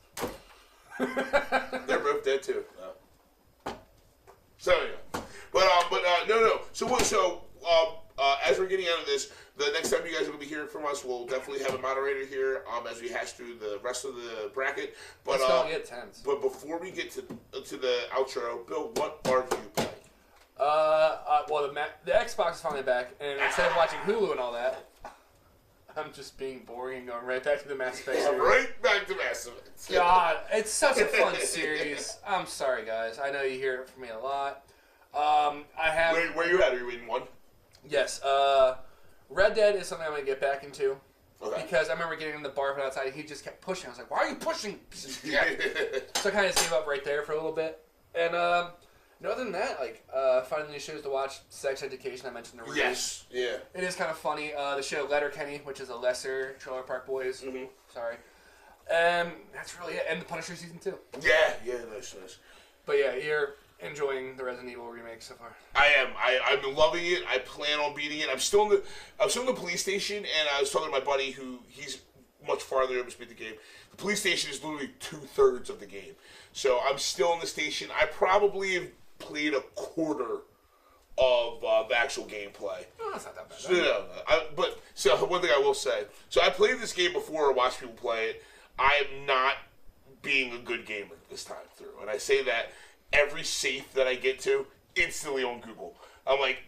They're both dead too. No. So yeah, but no. So as we're getting out of this, the next time you guys are gonna be hearing from us, we'll definitely have a moderator here as we hash through the rest of the bracket. But let's don't get tense. But before we get to the outro, Bill, what are you playing? Well, the Xbox is finally back, and instead of watching Hulu and all that, I'm just being boring and going right back to the Mass Effect series. Right back to Mass Effect. God, it's such a fun series. I'm sorry, guys. I know you hear it from me a lot. I have. Where you at? Are you in one? Yes. Red Dead is something I'm gonna get back into. Okay. Because I remember getting in the bar from outside, and he just kept pushing. I was like, "Why are you pushing?" So I kind of saved up right there for a little bit, and other than that, like, finding new shows to watch, Sex Education, I mentioned the Reese. Yes, yeah. It is kind of funny. The show Letterkenny, which is a lesser Trailer Park Boys. Mm-hmm. Sorry. That's really it. And The Punisher Season 2. Yeah, nice. But yeah, you're enjoying the Resident Evil remake so far. I am. I've been loving it. I plan on beating it. I'm still in the police station, and I was talking to my buddy he's much farther up to beat the game. The police station is literally 2/3 of the game. So I'm still in the station. I probably have played a quarter of the actual gameplay. Oh, that's not that bad. So one thing I will say. So I played this game before I watched people play it. I am not being a good gamer this time through. And I say that every safe that I get to, instantly on Google. I'm like,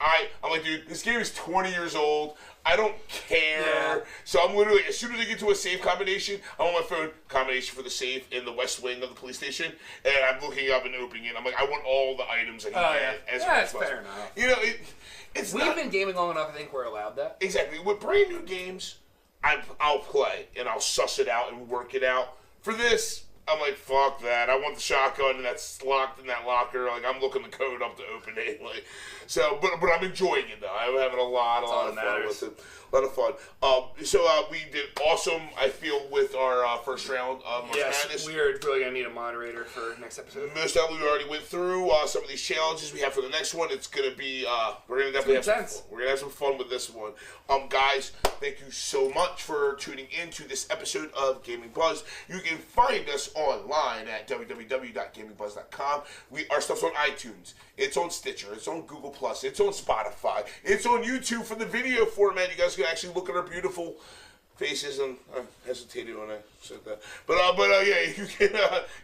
dude, this game is 20 years old. I don't care. Yeah. So I'm literally, as soon as I get to a safe combination, I'm on my phone, combination for the safe in the west wing of the police station, and I'm looking up and opening it. I'm like, I want all the items I can get. That's fair enough. You know, We've been gaming long enough, I think we're allowed that. Exactly. With brand new games, I'll play, and I'll suss it out and work it out. For this, I'm like, fuck that. I want the shotgun that's locked in that locker. Like, I'm looking the code up to open it. Like, so, but I'm enjoying it, though. I'm having a lot of fun with it. A lot of fun. We did awesome, I feel, with our first round of March Madness. We're really going to need a moderator for next episode. Most of we already went through some of these challenges we have for the next one. It's going to be, we're going to definitely have some fun. We're going to have some fun with this one. Guys, thank you so much for tuning in to this episode of Gaming Buzz. You can find us online at www.gamingbuzz.com. Our stuff's on iTunes. It's on Stitcher. It's on Google+. It's on Spotify. It's on YouTube for the video format. You guys can actually look at our beautiful faces, and I hesitated when I said that. But yeah,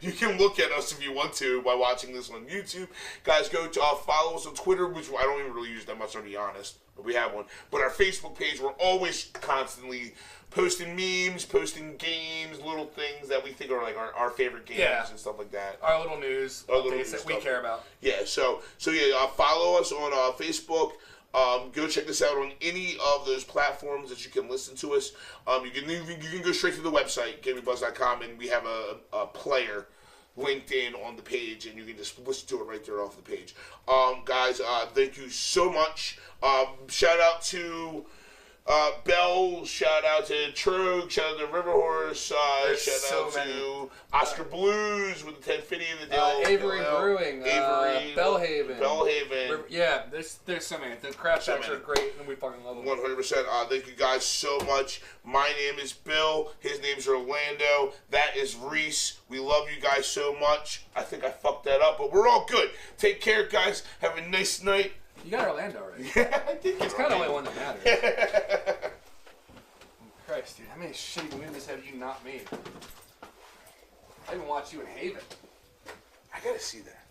you can look at us if you want to by watching this on YouTube. Guys, go to follow us on Twitter, which I don't even really use that much, to be honest. we have one. But our Facebook page, we're always constantly posting memes, posting games, little things that we think are like our favorite games and stuff like that. Our little news updates that we care about. Yeah, so follow us on Facebook. Go check us out on any of those platforms that you can listen to us. You can go straight to the website, GamingBuzz.com, and we have a player linked in on the page, and you can just listen to it right there off the page. Guys, thank you so much. Shout out to Bell, shout out to Trogue, shout out to River Horse, shout out to Oscar Blues with the 1050 and the deal. Avery Brewing, Avery, Bellhaven. Yeah, there's so many. The craft shacks are great, and we fucking love them. 100%. Thank you guys so much. My name is Bill. His name's Orlando. That is Reese. We love you guys so much. I think I fucked that up, but we're all good. Take care, guys. Have a nice night. You got Orlando already. Yeah, I did. It's kind of the only one that matters. Christ, dude, how many shitty movies have you not made? I even watched you in Haven. I gotta see that.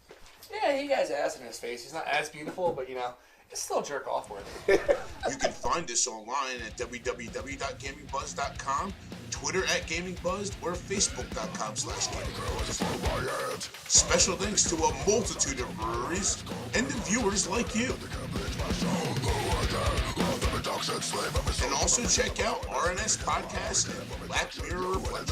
Yeah, he has ass in his face. He's not as beautiful, but it's still jerk off worthy. You can find us online at www.gamingbuzz.com, Twitter @GamingBuzz, or Facebook.com/GamingBuzz. Special thanks to a multitude of breweries and the viewers like you. And also check out RNS Podcast and Black Mirror Reflections.